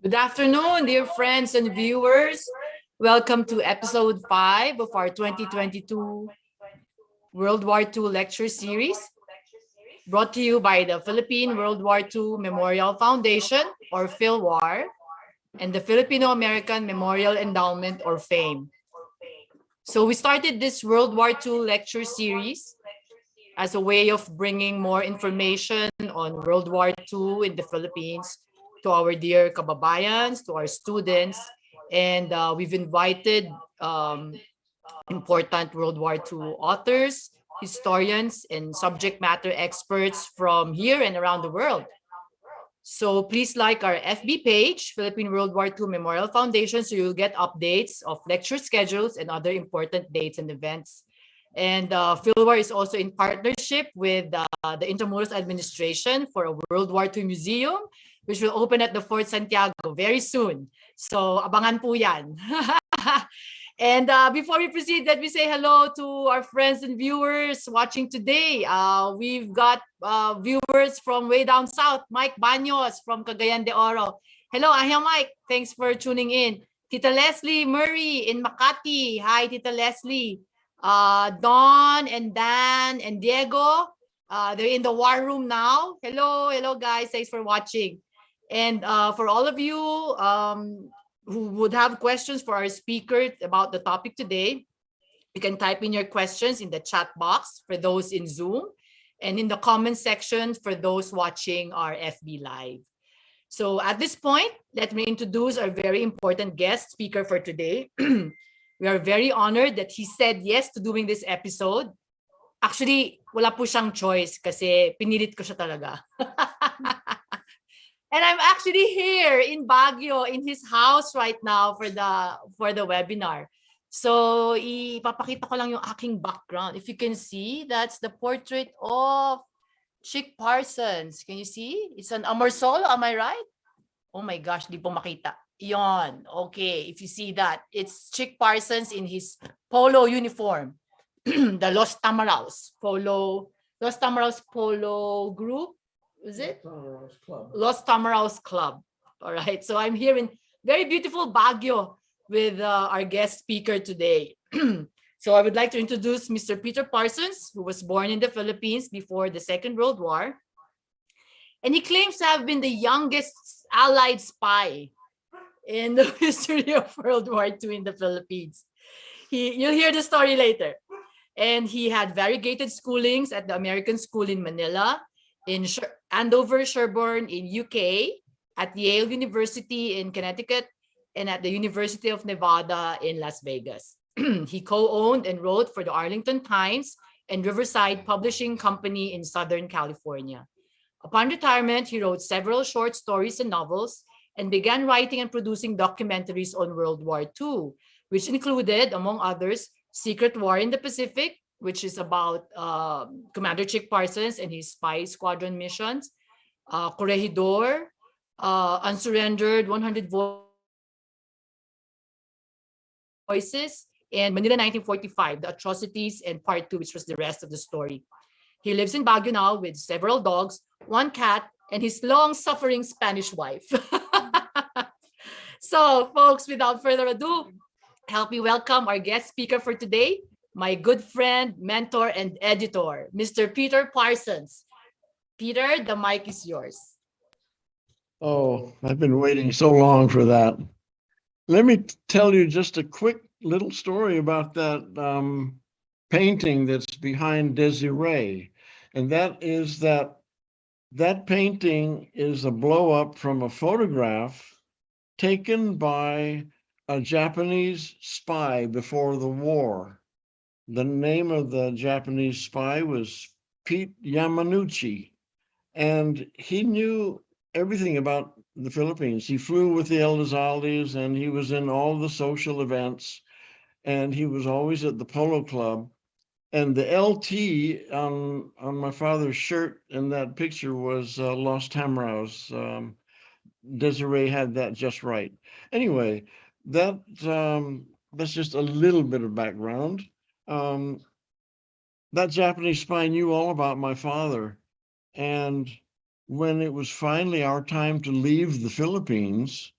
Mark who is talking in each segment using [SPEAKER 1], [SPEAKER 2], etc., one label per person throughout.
[SPEAKER 1] Good afternoon, dear friends and viewers. Welcome to episode 5 of our 2022 World War II lecture series, brought to you by the Philippine World War II Memorial Foundation, or PhilWar, and the Filipino-American Memorial Endowment, or FAME. So we started this World War II lecture series as a way of bringing more information on World War II in the Philippines to our dear kababayans, to our students, and we've invited important World War II authors, historians, and subject matter experts from here and around the world. So please like our FB page, Philippine World War II Memorial Foundation, so you'll get updates of lecture schedules and other important dates and events. And PhilWar is also in partnership with the Intramuros Administration for a World War II museum, which will open at the Fort Santiago very soon. So abangan po yan. And before we proceed, let me say hello to our friends and viewers watching today. We've got viewers from way down south, Mike Baños from Cagayan de Oro. Hello, Ahya Mike. Thanks for tuning in. Tita Leslie Murray in Makati. Hi, Tita Leslie. Don and Dan and Diego, they're in the war room now. Hello guys, thanks for watching. And for all of you who would have questions for our speaker about the topic today, you can type in your questions in the chat box for those in Zoom and in the comment section for those watching our FB Live. So at this point, let me introduce our very important guest speaker for today. We are very honored that he said yes to doing this episode. Actually, wala po siyang choice kasi pinilit ko siya talaga. And I'm actually here in Baguio, in his house right now for the webinar. So ipapakita ko lang yung aking background. If you can see, that's the portrait of Chick Parsons. Can you see? It's an Amorsolo, am I right? Oh my gosh, di po makita. Yon. Okay, if you see that, it's Chick Parsons in his polo uniform. The Los Tamaraos polo group. Is it? Los Tamaraos Club. All right. So I'm here in very beautiful Baguio with our guest speaker today. So I would like to introduce Mr. Peter Parsons, who was born in the Philippines before the Second World War. And he claims to have been the youngest Allied spy in the history of World War II in the Philippines. You'll hear the story later. And he had variegated schoolings at the American School in Manila, in Andover, Sherborne in UK, at Yale University in Connecticut, and at the University of Nevada in Las Vegas. He co-owned and wrote for the Arlington Times and Riverside Publishing Company in Southern California. Upon retirement, he wrote several short stories and novels and began writing and producing documentaries on World War II, which included, among others, Secret War in the Pacific, which is about Commander Chick Parsons and his spy squadron missions, Corregidor, Unsurrendered, 100 Voices, and Manila 1945, The Atrocities, and Part 2, which was the rest of the story. He lives in Baguio now with several dogs, one cat, and his long-suffering Spanish wife. So, folks, without further ado, help me welcome our guest speaker for today, my good friend, mentor, and editor, Mr. Peter Parsons. Peter, the mic is yours.
[SPEAKER 2] Oh, I've been waiting so long for that. Let me tell you just a quick little story about that painting that's behind Desiree. And that is that painting is a blow up from a photograph taken by a Japanese spy before the war. The name of the Japanese spy was Pete Yamanouchi, and he knew everything about the Philippines. He flew with the Elizaldes, and he was in all the social events, and he was always at the polo club. And the LT on my father's shirt in that picture was Los Tamaraos. Desiree had that just right. Anyway, that's just a little bit of background. That Japanese spy knew all about my father. And when it was finally our time to leave the Philippines,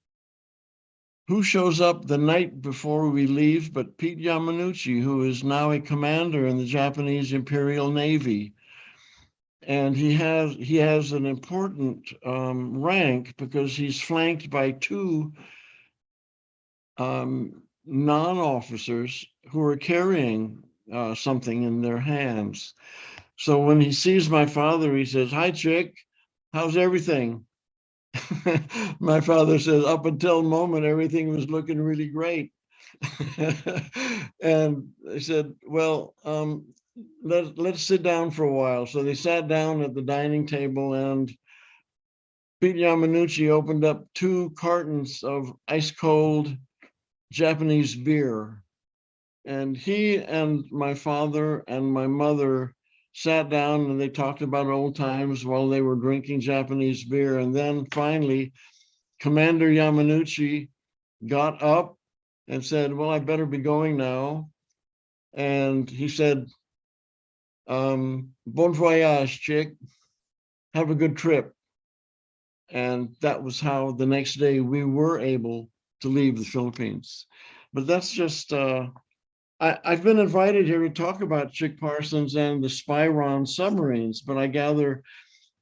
[SPEAKER 2] who shows up the night before we leave but Pete Yamanuchi, who is now a commander in the Japanese Imperial Navy. And he has an important rank because he's flanked by two non-officers who are carrying something in their hands. So when he sees my father, he says, "Hi, Chick, how's everything?" My father says, "Up until the moment, everything was looking really great." And I said, "Well, let's sit down for a while." So they sat down at the dining table, and Pete Yamanuchi opened up two cartons of ice cold Japanese beer. And he and my father and my mother sat down and they talked about old times while they were drinking Japanese beer. And then finally, Commander Yamanuchi got up and said, "Well, I better be going now." And he said, "Bon voyage, Chick. Have a good trip." And that was how the next day we were able to leave the Philippines. But that's just, I've been invited here to talk about Chick Parsons and the Spyron submarines, but I gather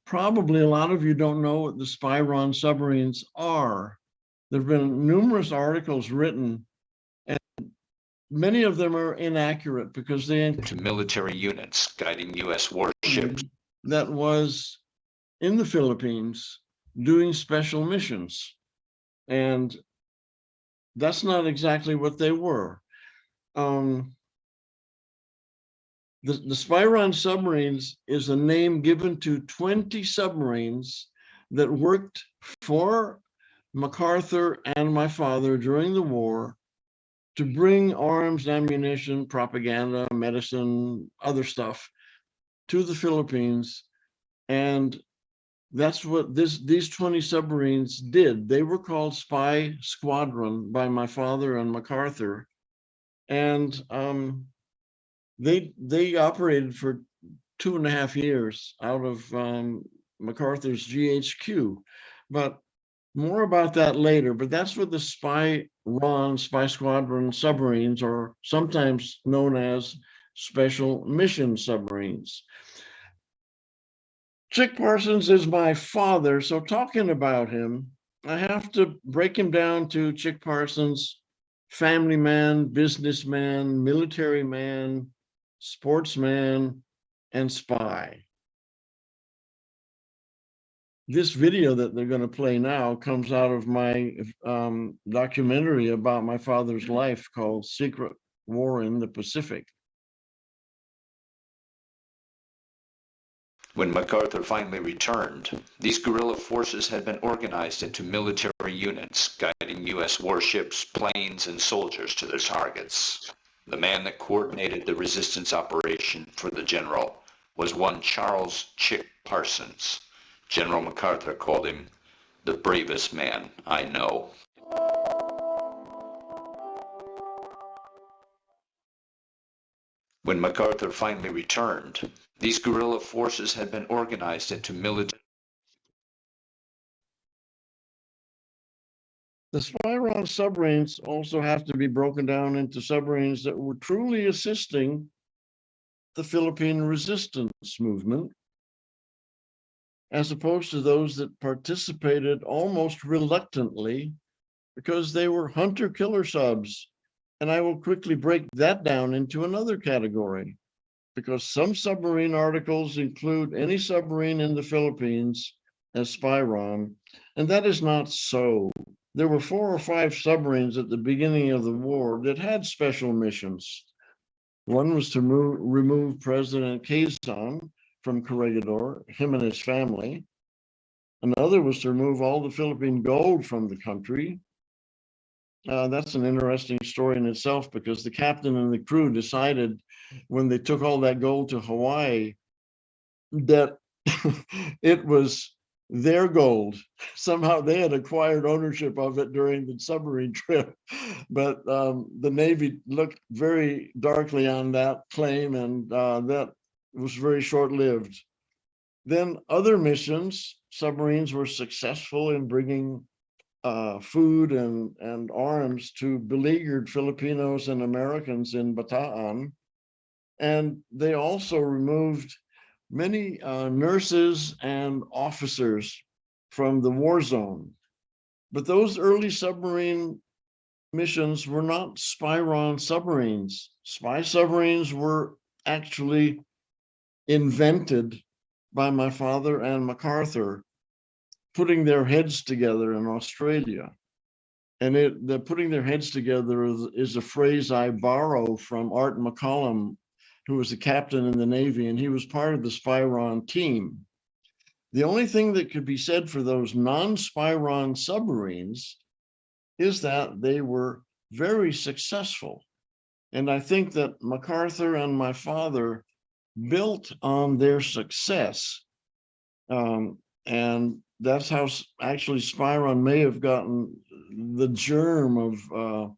[SPEAKER 2] probably a lot of you don't know what the Spyron submarines are. There have been numerous articles written, and many of them are inaccurate because they
[SPEAKER 3] to military units guiding U.S. warships.
[SPEAKER 2] That was in the Philippines doing special missions. And that's not exactly what they were. The Spyron submarines is a name given to 20 submarines that worked for MacArthur and my father during the war to bring arms, ammunition, propaganda, medicine, other stuff to the Philippines. And that's what these 20 submarines did. They were called Spy Squadron by my father and MacArthur. And they operated for 2.5 years out of MacArthur's GHQ. But more about that later. But that's what the Spy Squadron submarines are sometimes known as special mission submarines. Chick Parsons is my father, so talking about him, I have to break him down to Chick Parsons, family man, businessman, military man, sportsman, and spy. This video that they're going to play now comes out of my documentary about my father's life called Secret War in the Pacific.
[SPEAKER 3] When MacArthur finally returned, these guerrilla forces had been organized into military units guiding U.S. warships, planes, and soldiers to their targets. The man that coordinated the resistance operation for the general was one Charles Chick Parsons. General MacArthur called him the bravest man I know. When MacArthur finally returned, these guerrilla forces had been organized into military.
[SPEAKER 2] The Spyron submarines also have to be broken down into submarines that were truly assisting the Philippine resistance movement, as opposed to those that participated almost reluctantly because they were hunter-killer subs. And I will quickly break that down into another category, because some submarine articles include any submarine in the Philippines as Spyron, and that is not so. There were 4 or 5 submarines at the beginning of the war that had special missions. One was to remove President Quezon from Corregidor, him and his family. Another was to remove all the Philippine gold from the country. That's an interesting story in itself, because the captain and the crew decided when they took all that gold to Hawaii that it was their gold. Somehow they had acquired ownership of it during the submarine trip, but the Navy looked very darkly on that claim, and that was very short-lived. Then other missions, submarines were successful in bringing food and arms to beleaguered Filipinos and Americans in Bataan. And they also removed many nurses and officers from the war zone. But those early submarine missions were not Spyron submarines. Spy submarines were actually invented by my father and MacArthur, putting their heads together in Australia. And the putting their heads together is a phrase I borrow from Art McCollum, who was a captain in the Navy, and he was part of the Spyron team. The only thing that could be said for those non-Spyron submarines is that they were very successful. And I think that MacArthur and my father built on their success. And that's how actually Spyron may have gotten the germ of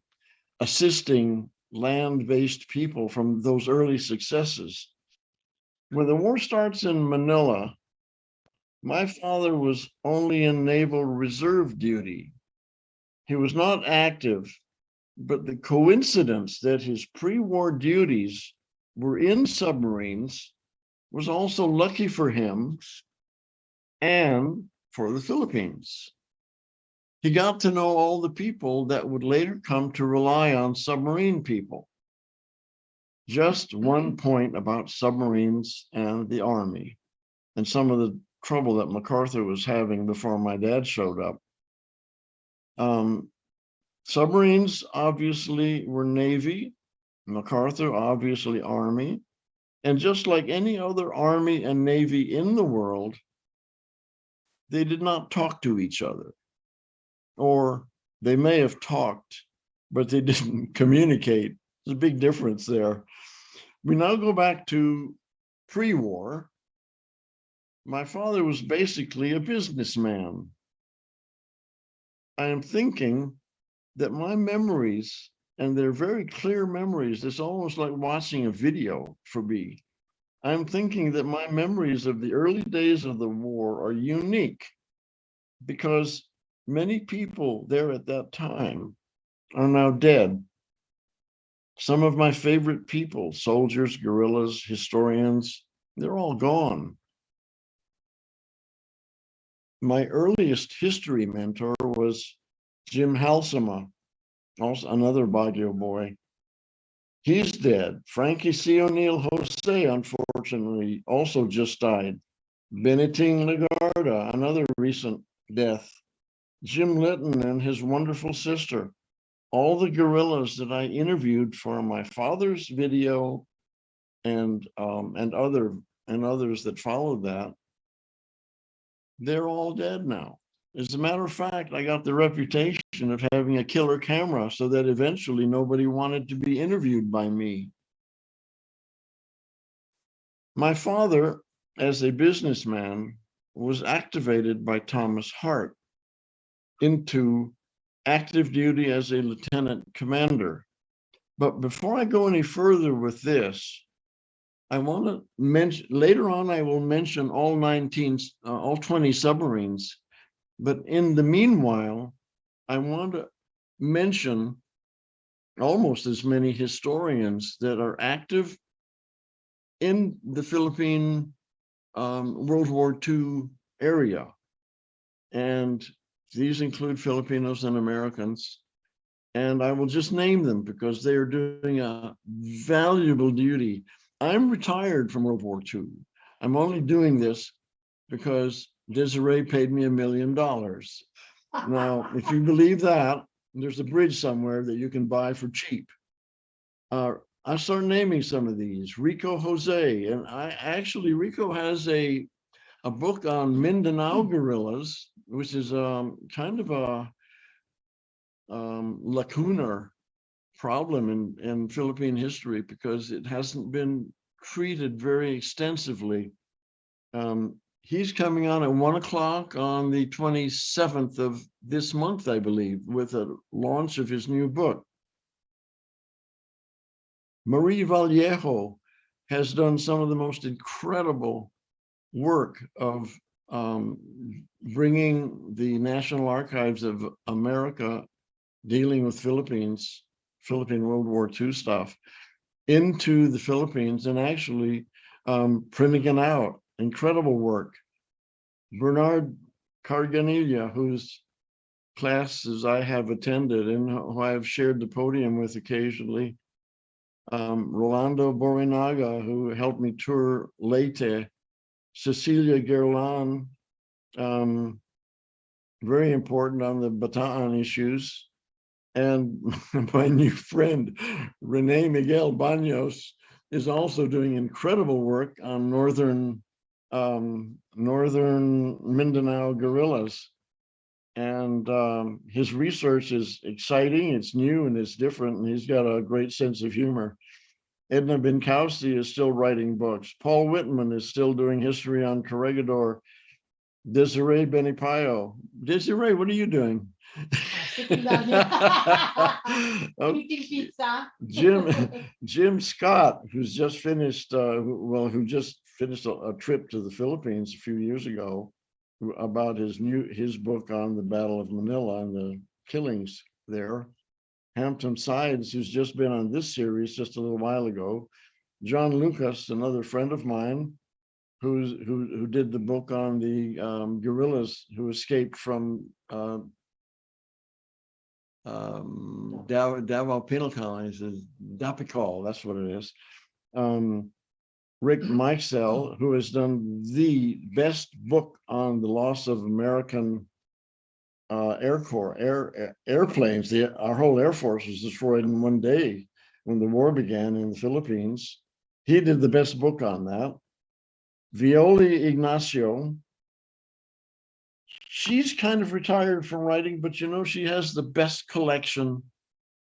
[SPEAKER 2] assisting land-based people from those early successes. When the war starts in Manila, my father was only in Naval Reserve duty. He was not active, but the coincidence that his pre-war duties were in submarines was also lucky for him and for the Philippines. He got to know all the people that would later come to rely on submarine people. Just one point about submarines and the Army and some of the trouble that MacArthur was having before my dad showed up. Submarines obviously were Navy, MacArthur obviously Army, and just like any other Army and Navy in the world, they did not talk to each other. Or they may have talked, but they didn't communicate. There's a big difference there. We now go back to pre-war. My father was basically a businessman. I am thinking that my memories, and they're very clear memories, it's almost like watching a video for me. I'm thinking that my memories of the early days of the war are unique because many people there at that time are now dead. Some of my favorite people, soldiers, guerrillas, historians, they're all gone. My earliest history mentor was Jim Halsema, also another Baguio boy. He's dead. Frankie C. O'Neill Jose, unfortunately, also just died. Beniting Legarda, another recent death. Jim Litton and his wonderful sister. All the guerrillas that I interviewed for my father's video and others that followed that, they're all dead now. As a matter of fact, I got the reputation of having a killer camera so that eventually nobody wanted to be interviewed by me. My father, as a businessman, was activated by Thomas Hart into active duty as a lieutenant commander. But before I go any further with this, I want to mention, later on I will mention all 20 submarines. But in the meanwhile, I want to mention almost as many historians that are active in the Philippine World War II area. And these include Filipinos and Americans. And I will just name them because they are doing a valuable duty. I'm retired from World War II. I'm only doing this because Desiree paid me $1 million. Now, if you believe that, there's a bridge somewhere that you can buy for cheap. I start naming some of these. Rico Jose, and Rico has a book on Mindanao guerrillas, which is kind of a lacunar problem in Philippine history because it hasn't been treated very extensively. He's coming on at 1 o'clock on the 27th of this month, I believe, with a launch of his new book. Marie Vallejo has done some of the most incredible work of bringing the National Archives of America dealing with Philippine World War II stuff into the Philippines and actually printing it out. Incredible work. Bernard Carganilla, whose classes I have attended and who I have shared the podium with occasionally. Rolando Borinaga, who helped me tour Leyte. Cecilia Gerlan, very important on the Bataan issues. And my new friend, Rene Miguel Baños, is also doing incredible work on northern Mindanao guerrillas. And his research is exciting, it's new and it's different, and he's got a great sense of humor. Edna Binkowski is still writing books. Paul Whitman is still doing history on Corregidor. Desiree Benipayo. Desiree, what are you doing?
[SPEAKER 4] Sitting down here.
[SPEAKER 2] Oh,
[SPEAKER 4] Eating pizza.
[SPEAKER 2] Jim Scott, who's just finished, who just finished a trip to the Philippines a few years ago about his book on the Battle of Manila and the killings there. Hampton Sides, who's just been on this series just a little while ago. John Lucas, another friend of mine, who did the book on the guerrillas who escaped from Davao Penal Colonies, Dapicol, that's what it is. Rick Meixell, who has done the best book on the loss of American Air Corps, airplanes. Our whole Air Force was destroyed in one day when the war began in the Philippines. He did the best book on that. Violi Ignacio, she's kind of retired from writing, but you know, she has the best collection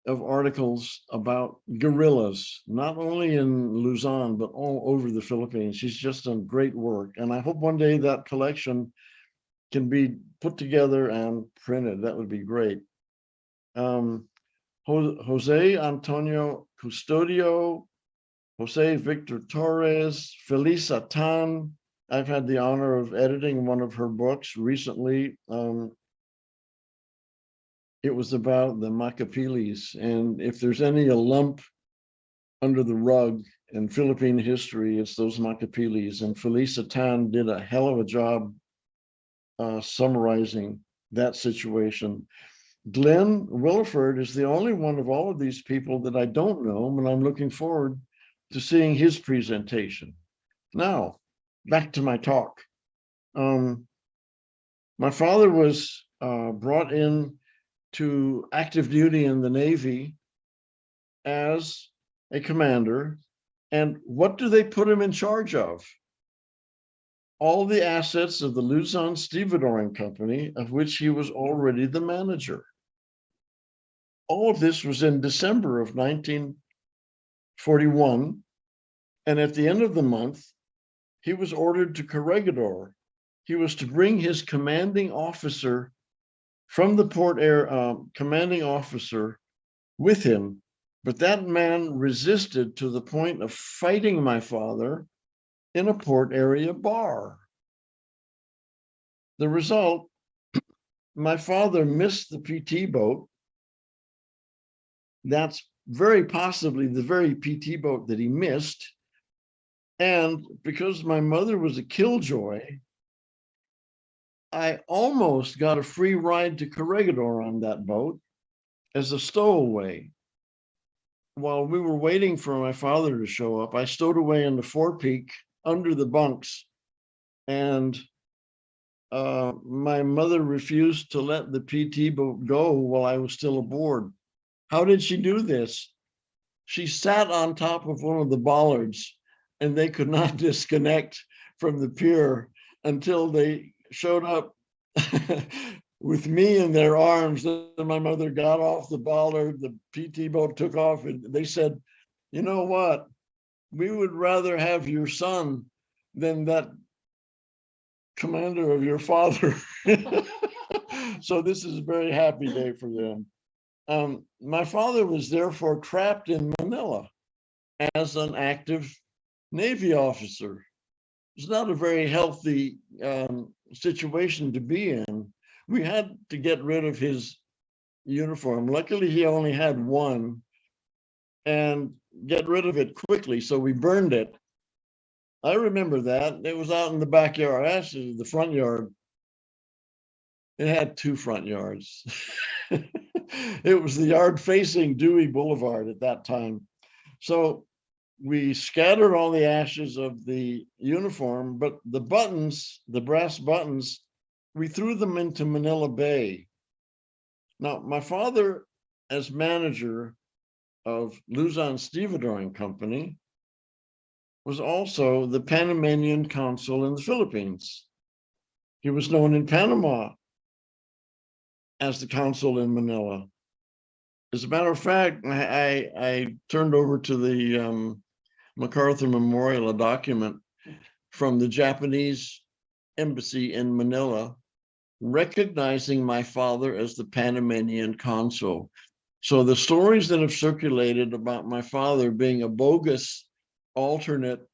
[SPEAKER 2] of articles about guerrillas, not only in Luzon, but all over the Philippines. She's just done great work. And I hope one day that collection can be put together and printed. That would be great. Jose Antonio Custodio, Jose Victor Torres, Felisa Tan. I've had the honor of editing one of her books recently. It was about the Macapilis, and if there's any a lump under the rug in Philippine history, it's those Macapilis. And Felisa Tan did a hell of a job summarizing that situation. Glenn Williford is the only one of all of these people that I don't know, and I'm looking forward to seeing his presentation. Now, back to my talk. My father was brought in to active duty in the Navy as a commander. And what do they put him in charge of? All the assets of the Luzon Stevedoring Company, of which he was already the manager. All of this was in December of 1941. And at the end of the month, he was ordered to Corregidor. He was to bring his commanding officer from the port air commanding officer with him. But that man resisted to the point of fighting my father in a port area bar. The result, my father missed the PT boat. That's very possibly the very PT boat that he missed. And because my mother was a killjoy, I almost got a free ride to Corregidor on that boat as a stowaway. While we were waiting for my father to show up, I stowed away in the forepeak under the bunks, and my mother refused to let the PT boat go while I was still aboard. How did she do this? She sat on top of one of the bollards, and they could not disconnect from the pier until they showed up with me in their arms. Then my mother got off the bollard, the PT boat took off, and they said, you know what? We would rather have your son than that commander of your father. So this is a very happy day for them. My father was therefore trapped in Manila as an active Navy officer. It's not a very healthy situation to be in. We had to get rid of his uniform. Luckily, he only had one, and get rid of it quickly. So we burned it. I remember that. It was out in the backyard, actually, the front yard. It had two front yards. It was the yard facing Dewey Boulevard at that time. So we scattered all the ashes of the uniform, but the buttons, the brass buttons, we threw them into Manila Bay. Now, my father, as manager of Luzon Stevedoring Company, was also the Panamanian consul in the Philippines. He was known in Panama as the consul in Manila. As a matter of fact, I turned over to the MacArthur Memorial a document from the Japanese embassy in Manila, recognizing my father as the Panamanian consul. So the stories that have circulated about my father being a bogus alternate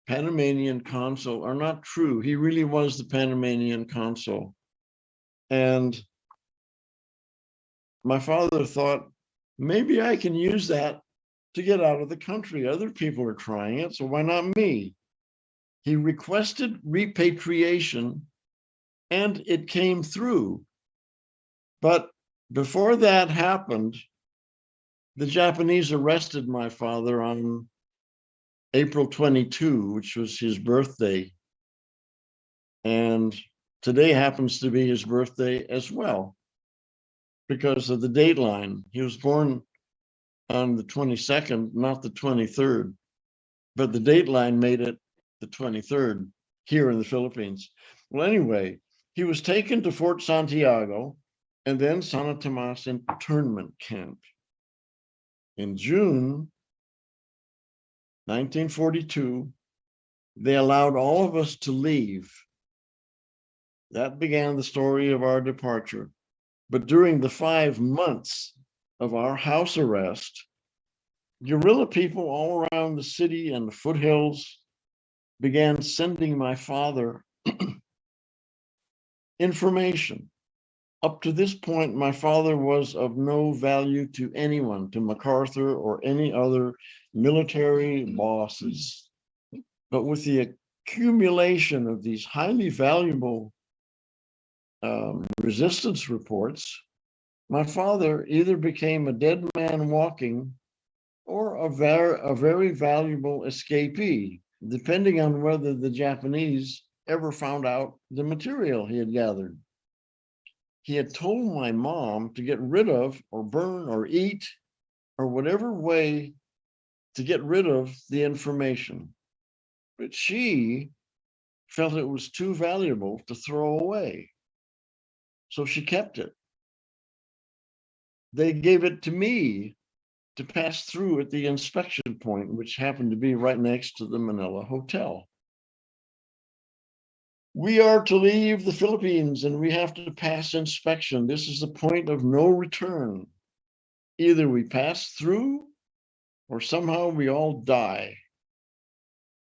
[SPEAKER 2] Panamanian consul are not true. He really was the Panamanian consul. And my father thought, maybe I can use that to get out of the country. Other people are trying it, so why not me? He requested repatriation, and it came through. But before that happened, the Japanese arrested my father on April 22, which was his birthday. And today happens to be his birthday as well, because of the date line. He was born on the 22nd, not the 23rd, but the date line made it the 23rd here in the Philippines. Well, anyway, he was taken to Fort Santiago and then San Tomas internment camp. In June 1942, they allowed all of us to leave. That began the story of our departure. But during the 5 months of our house arrest, guerrilla people all around the city and the foothills began sending my father information. Up to this point, my father was of no value to anyone, to MacArthur or any other military bosses. But with the accumulation of these highly valuable resistance reports, my father either became a dead man walking or a very valuable escapee, depending on whether the Japanese ever found out the material he had gathered. He had told my mom to get rid of or burn or eat or whatever way to get rid of the information. But she felt it was too valuable to throw away. So she kept it. They gave it to me to pass through at the inspection point, which happened to be right next to the Manila Hotel. We are to leave the Philippines and we have to pass inspection. This is the point of no return. Either we pass through or somehow we all die.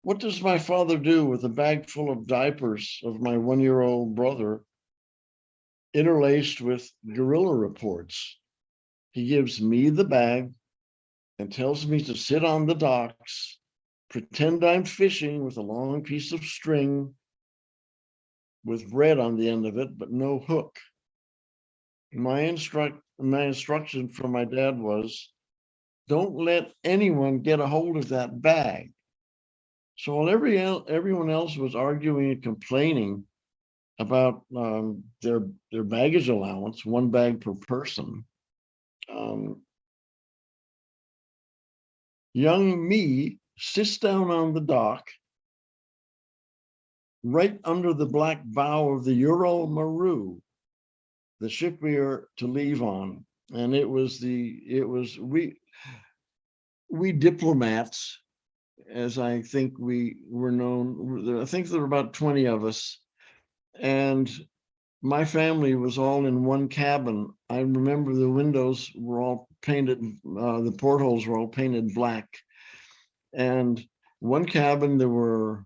[SPEAKER 2] What does my father do with a bag full of diapers of my 1-year-old brother, interlaced with guerrilla reports? He gives me the bag and tells me to sit on the docks, pretend I'm fishing with a long piece of string with red on the end of it, but no hook. My instruction from my dad was, don't let anyone get a hold of that bag. So while everyone else was arguing and complaining about their baggage allowance, 1 bag per person, young me sits down on the dock right under the black bow of the Ural Maru, the ship we are to leave on. And we diplomats, as I think we were known, I think there were about 20 of us, and my family was all in one cabin. I remember the windows were all painted, the portholes were all painted black. And one cabin, there were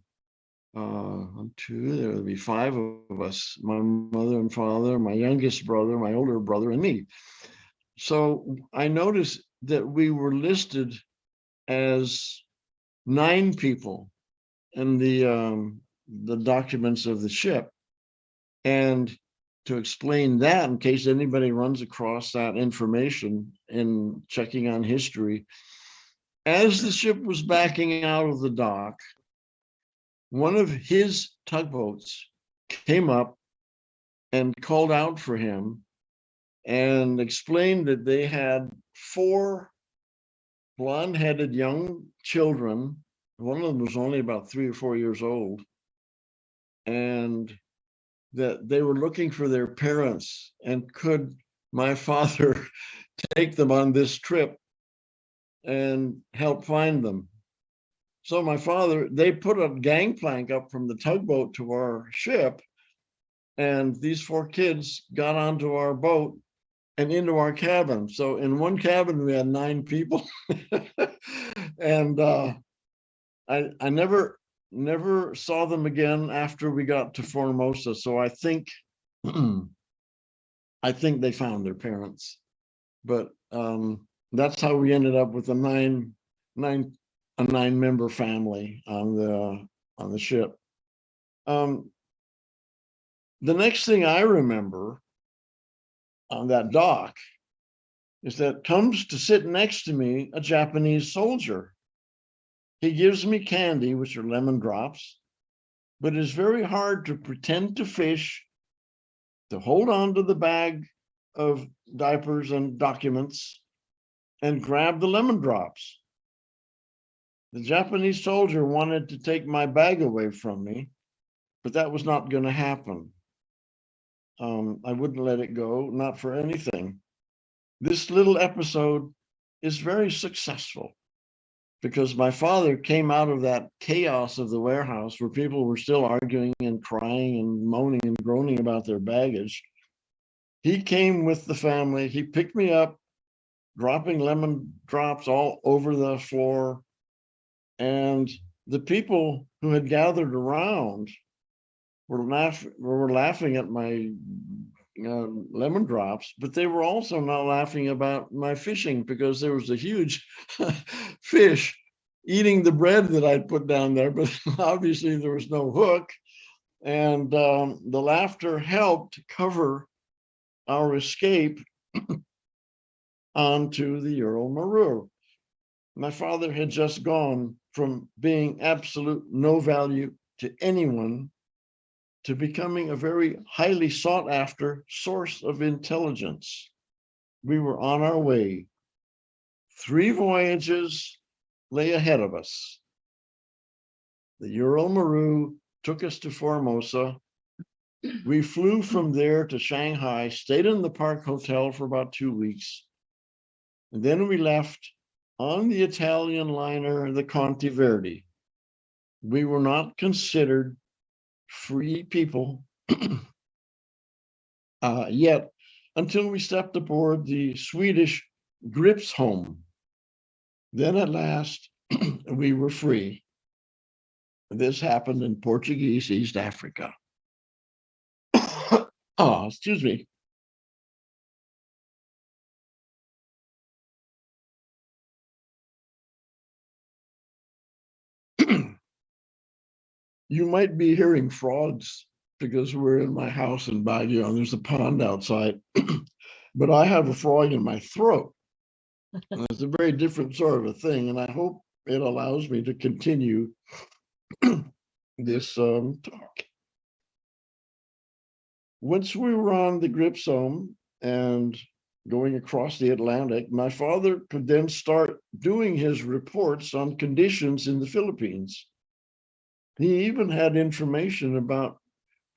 [SPEAKER 2] Two, there would be five of us, my mother and father, my youngest brother, my older brother, and me. So I noticed that we were listed as 9 people in the documents of the ship. And to explain that, in case anybody runs across that information in checking on history, as the ship was backing out of the dock, one of his tugboats came up and called out for him and explained that they had 4 blonde-headed young children. One of them was only about 3 or 4 years old, and that they were looking for their parents, and could my father take them on this trip and help find them. So my father, they put a gangplank up from the tugboat to our ship, and these 4 kids got onto our boat and into our cabin. So in one cabin, we had 9 people. And I never saw them again after we got to Formosa. So I think I think they found their parents. But that's how we ended up with a 9-member family on the ship. The next thing I remember on that dock is that comes to sit next to me a Japanese soldier. He gives me candy, which are lemon drops, but it's very hard to pretend to fish, to hold on to the bag of diapers and documents and grab the lemon drops. The Japanese soldier wanted to take my bag away from me, but that was not going to happen. I wouldn't let it go, not for anything. This little episode is very successful because my father came out of that chaos of the warehouse where people were still arguing and crying and moaning and groaning about their baggage. He came with the family. He picked me up, dropping lemon drops all over the floor. And the people who had gathered around were laughing at my lemon drops, but they were also not laughing about my fishing because there was a huge fish eating the bread that I'd put down there, but obviously there was no hook. And the laughter helped cover our escape onto the Ural Maru. My father had just gone from being absolute no value to anyone to becoming a very highly sought after source of intelligence. We were on our way. 3 voyages lay ahead of us. The Ural Maru took us to Formosa. We flew from there to Shanghai, stayed in the Park Hotel for about 2 weeks. And then we left on the Italian liner, the Conte Verde. We were not considered free people yet until we stepped aboard the Swedish Gripsholm. Then at last, we were free. This happened in Portuguese East Africa. Oh, excuse me. You might be hearing frogs because we're in my house in Baguio and there's a pond outside, but I have a frog in my throat. And it's a very different sort of a thing, and I hope it allows me to continue this talk. Once we were on the Gripsholm and going across the Atlantic, my father could then start doing his reports on conditions in the Philippines. He even had information about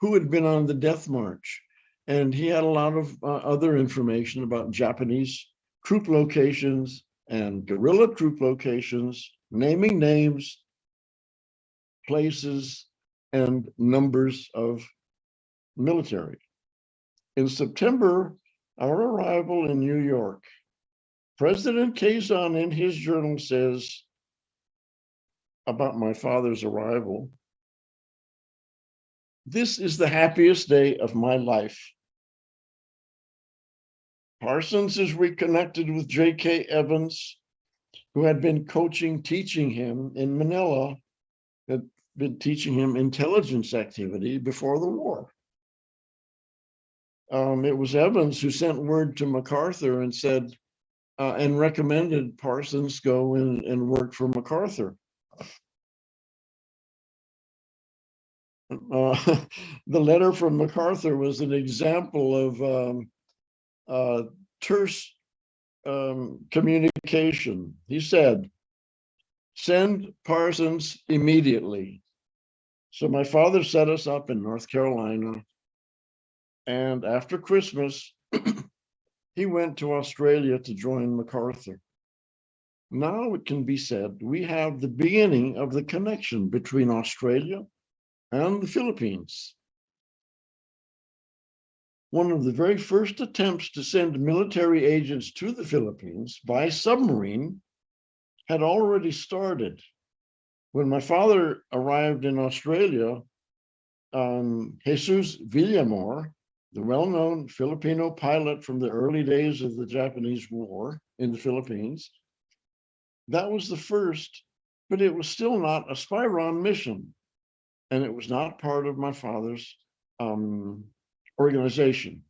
[SPEAKER 2] who had been on the death march, and he had a lot of other information about Japanese troop locations and guerrilla troop locations, naming names, places, and numbers of military. In September, our arrival in New York, President Quezon in his journal says about my father's arrival, This is the happiest day of my life. Parsons is reconnected with J.K. Evans, who had been teaching him in Manila, had been teaching him intelligence activity before the war. It was Evans who sent word to MacArthur and said, and recommended Parsons go and work for MacArthur. The letter from MacArthur was an example of terse communication. He said, "Send Parsons immediately." So my father set us up in North Carolina, and after Christmas, he went to Australia to join MacArthur. Now it can be said we have the beginning of the connection between Australia and the Philippines. One of the very first attempts to send military agents to the Philippines by submarine had already started. When my father arrived in Australia, Jesus Villamor, the well-known Filipino pilot from the early days of the Japanese War in the Philippines, that was the first, but it was still not a Spyron mission, and it was not part of my father's organization.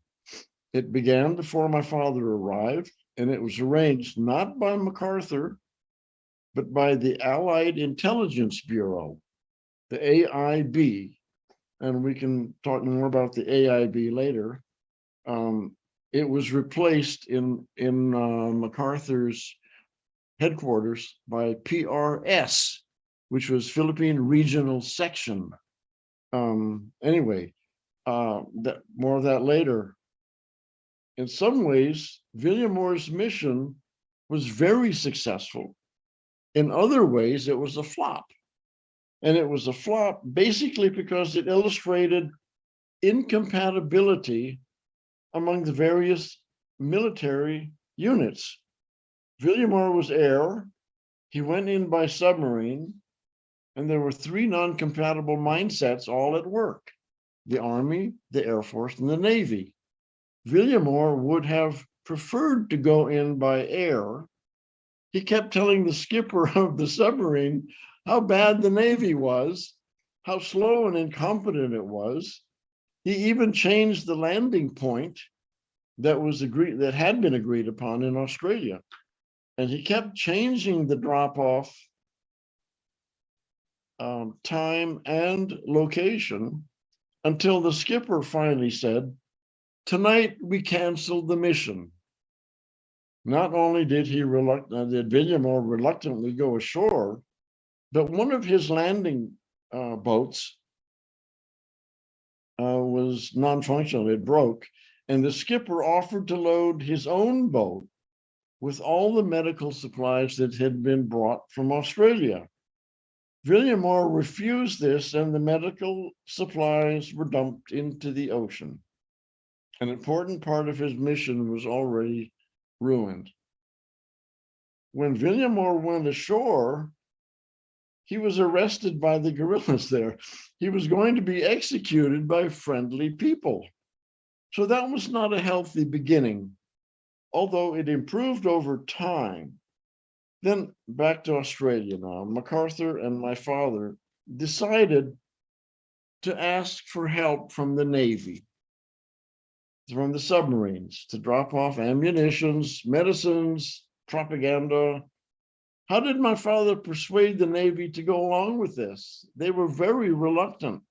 [SPEAKER 2] It began before my father arrived, and it was arranged not by MacArthur, but by the Allied Intelligence Bureau, the AIB, and we can talk more about the AIB later. It was replaced in MacArthur's headquarters by PRS, which was Philippine Regional Section. Anyway, more of that later. In some ways, Villamor's mission was very successful. In other ways, it was a flop. And it was a flop basically because it illustrated incompatibility among the various military units. Villamor was air, he went in by submarine, and there were three non-compatible mindsets all at work: the Army, the Air Force, and the Navy. Villamor would have preferred to go in by air. He kept telling the skipper of the submarine how bad the Navy was, how slow and incompetent it was. He even changed the landing point that had been agreed upon in Australia. And he kept changing the drop-off time and location until the skipper finally said, "Tonight we canceled the mission." Not only did Villamor reluctantly go ashore, but one of his landing boats was non-functional, it broke, and the skipper offered to load his own boat with all the medical supplies that had been brought from Australia. Villamor refused this, and the medical supplies were dumped into the ocean. An important part of his mission was already ruined. When Villamor went ashore, he was arrested by the guerrillas there. He was going to be executed by friendly people. So that was not a healthy beginning, although it improved over time. Then back to Australia now. MacArthur and my father decided to ask for help from the Navy, from the submarines, to drop off ammunitions, medicines, propaganda. How did my father persuade the Navy to go along with this? They were very reluctant.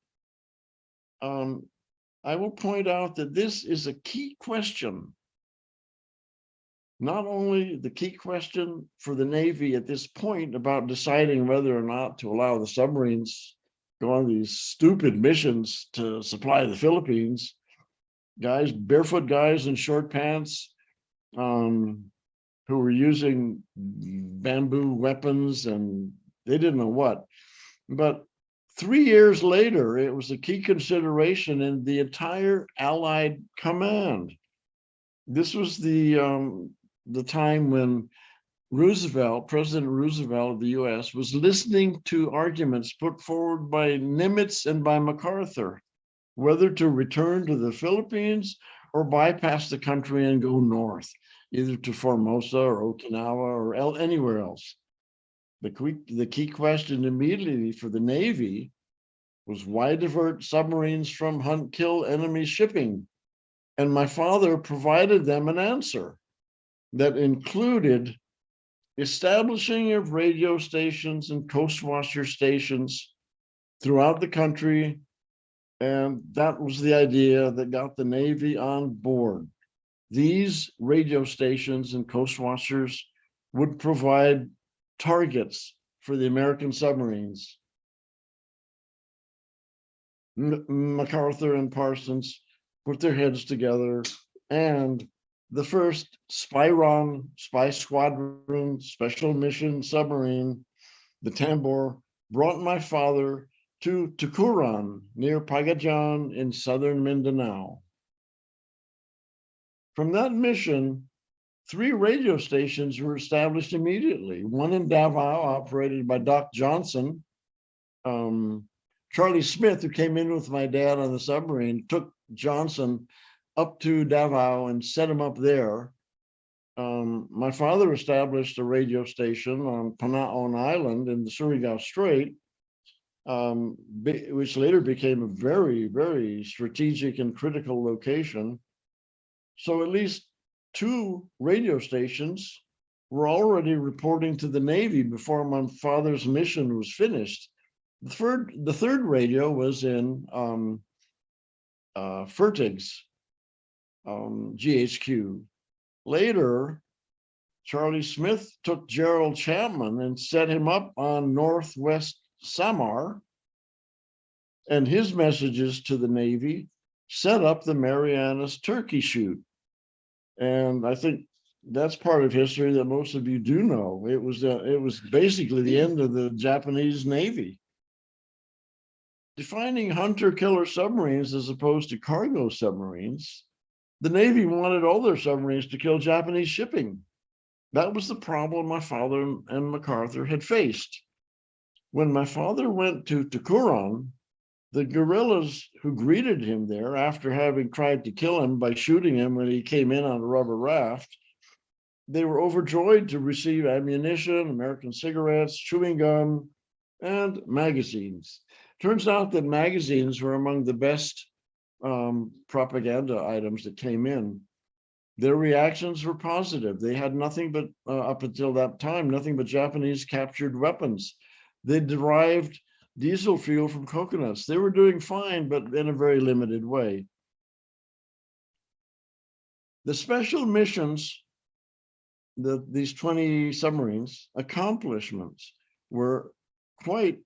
[SPEAKER 2] I will point out that this is a key question. Not only the key question for the Navy at this point about deciding whether or not to allow the submarines go on these stupid missions to supply the Philippines, barefoot guys in short pants, who were using bamboo weapons, and they didn't know what. But 3 years later, it was a key consideration in the entire Allied command. This was the time when President Roosevelt of the US, was listening to arguments put forward by Nimitz and by MacArthur whether to return to the Philippines or bypass the country and go north, either to Formosa or Okinawa or anywhere else. The key question immediately for the Navy was why divert submarines from hunt-kill enemy shipping? And my father provided them an answer that included establishing of radio stations and coastwatcher stations throughout the country. And that was the idea that got the Navy on board. These radio stations and coastwatchers would provide targets for the American submarines. MacArthur and Parsons put their heads together, and the first Spyron, Spy Squadron, Special Mission Submarine, the Tambor, brought my father to Tucuran near Pagajan in southern Mindanao. From that mission, 3 radio stations were established immediately. One in Davao, operated by Doc Johnson. Charlie Smith, who came in with my dad on the submarine, took Johnson up to Davao and set him up there. My father established a radio station on Panaon Island in the Surigao Strait, which later became a very, very strategic and critical location. So at least 2 radio stations were already reporting to the Navy before my father's mission was finished. The third radio was in Fertig's GHQ. Later, Charlie Smith took Gerald Chapman and set him up on Northwest Samar, and his messages to the Navy set up the Marianas turkey shoot. And I think that's part of history that most of you do know. It was basically the end of the Japanese Navy. Defining hunter-killer submarines as opposed to cargo submarines, the Navy wanted all their submarines to kill Japanese shipping. That was the problem my father and MacArthur had faced. When my father went to Tucuran, the guerrillas who greeted him there after having tried to kill him by shooting him when he came in on a rubber raft, they were overjoyed to receive ammunition, American cigarettes, chewing gum, and magazines. Turns out that magazines were among the best propaganda items that came in. Their reactions were positive. They had nothing but, up until that time, nothing but Japanese captured weapons. They derived diesel fuel from coconuts. They were doing fine, but in a very limited way. The special missions, these 20 submarines, accomplishments were quite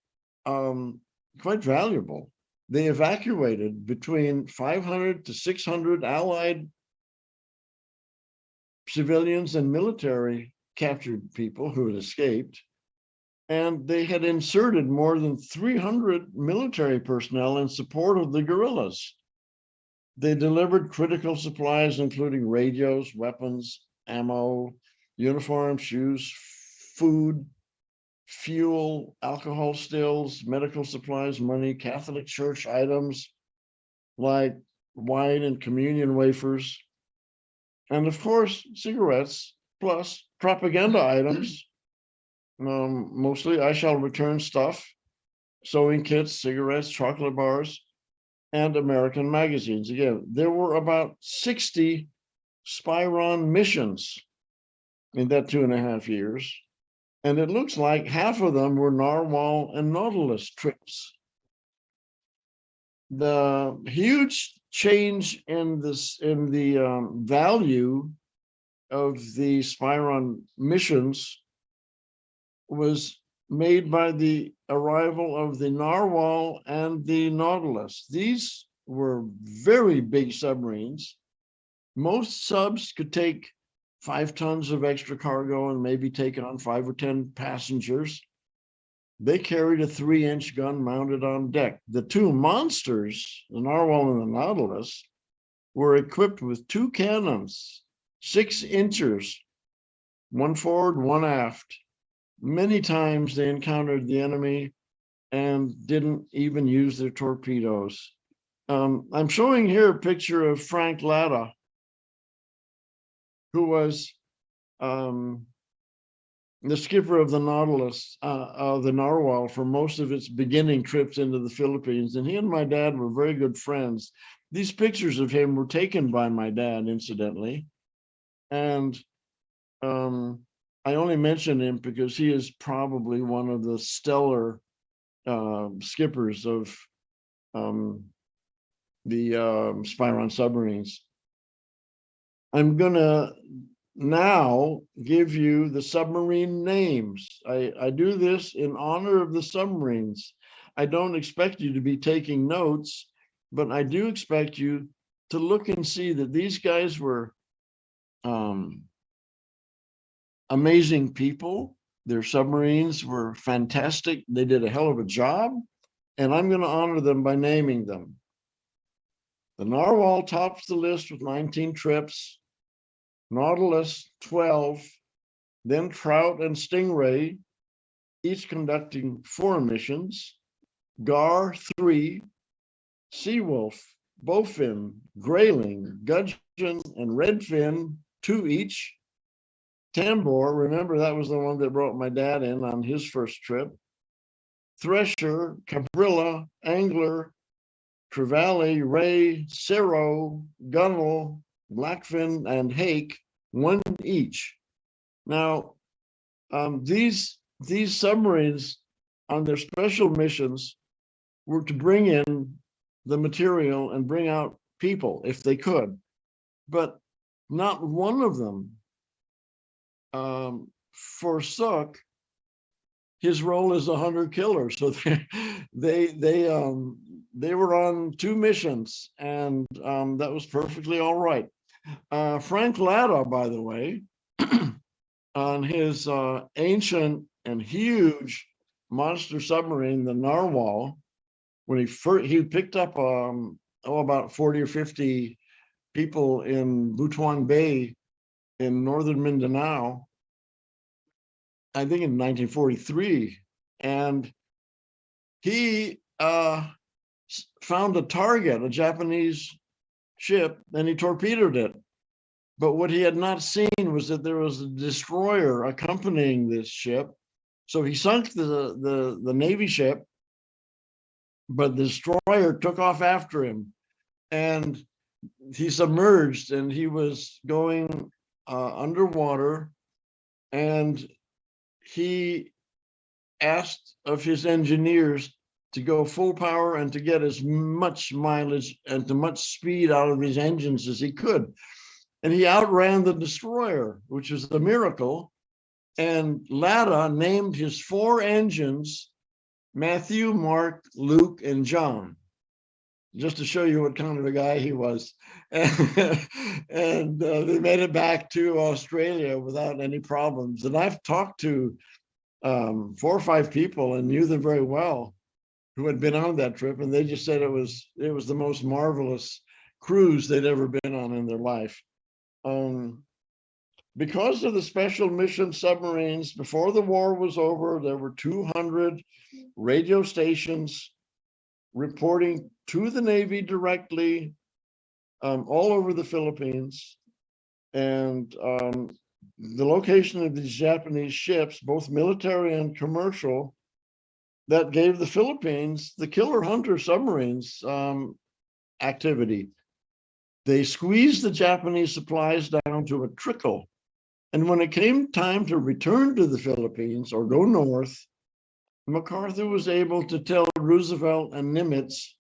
[SPEAKER 2] valuable. They evacuated between 500 to 600 Allied civilians and military captured people who had escaped, and they had inserted more than 300 military personnel in support of the guerrillas. They delivered critical supplies, including radios, weapons, ammo, uniforms, shoes, food, fuel, alcohol stills, medical supplies, money, Catholic Church items like wine and communion wafers, and of course, cigarettes, plus propaganda items, mostly I shall return stuff, sewing kits, cigarettes, chocolate bars, and American magazines. Again, there were about 60 Spyron missions in that 2.5 years. And it looks like half of them were narwhal and nautilus trips. The huge change in the value of the Spyron missions was made by the arrival of the narwhal and the nautilus. These were very big submarines. Most subs could take 5 tons of extra cargo and maybe take on 5 or 10 passengers. They carried a 3-inch gun mounted on deck. The 2 monsters, the narwhal and the nautilus, were equipped with 2 cannons, 6 inchers, 1 forward, 1 aft. Many times they encountered the enemy and didn't even use their torpedoes. I'm showing here a picture of Frank Latta, who was the skipper of the Nautilus, the Narwhal, for most of its beginning trips into the Philippines. And he and my dad were very good friends. These pictures of him were taken by my dad, incidentally. And I only mention him because he is probably one of the stellar skippers of the Spyron submarines. I'm gonna now give you the submarine names. I do this in honor of the submarines. I don't expect you to be taking notes, but I do expect you to look and see that these guys were amazing people. Their submarines were fantastic. They did a hell of a job, and I'm going to honor them by naming them. The Narwhal tops the list with 19 trips, Nautilus 12, then Trout and Stingray, each conducting 4 missions, Gar 3, Seawolf, Bowfin, Grayling, Gudgeon, and Redfin 2 each. Tambor, remember that was the one that brought my dad in on his first trip. Thresher, Cabrilla, Angler, Trevally, Ray, Cerro, Gunnel, Blackfin, and Hake, 1 each. Now, these submarines on their special missions were to bring in the material and bring out people if they could, but not one of them forsook his role as a hunter killer. So they were on 2 missions, and that was perfectly all right. Frank Latta, by the way, on his ancient and huge monster submarine, the Narwhal, when he picked up about 40 or 50 people in Butuan Bay in northern Mindanao, I think in 1943, and he found a target, a Japanese ship, and he torpedoed it. But what he had not seen was that there was a destroyer accompanying this ship. So he sunk the Navy ship, but the destroyer took off after him, and he submerged, and he was going underwater, and he asked of his engineers to go full power and to get as much mileage and to much speed out of his engines as he could. And he outran the destroyer, which is a miracle. And Latta named his 4 engines Matthew, Mark, Luke, and John, just to show you what kind of a guy he was. And they made it back to Australia without any problems. And I've talked to 4 or 5 people and knew them very well who had been on that trip, and they just said it was the most marvelous cruise they'd ever been on in their life. Because of the special mission submarines, before the war was over, there were 200 radio stations reporting to the Navy directly, all over the Philippines. And the location of these Japanese ships, both military and commercial, that gave the Philippines the killer hunter submarines activity. They squeezed the Japanese supplies down to a trickle. And when it came time to return to the Philippines or go north, MacArthur was able to tell Roosevelt and Nimitz,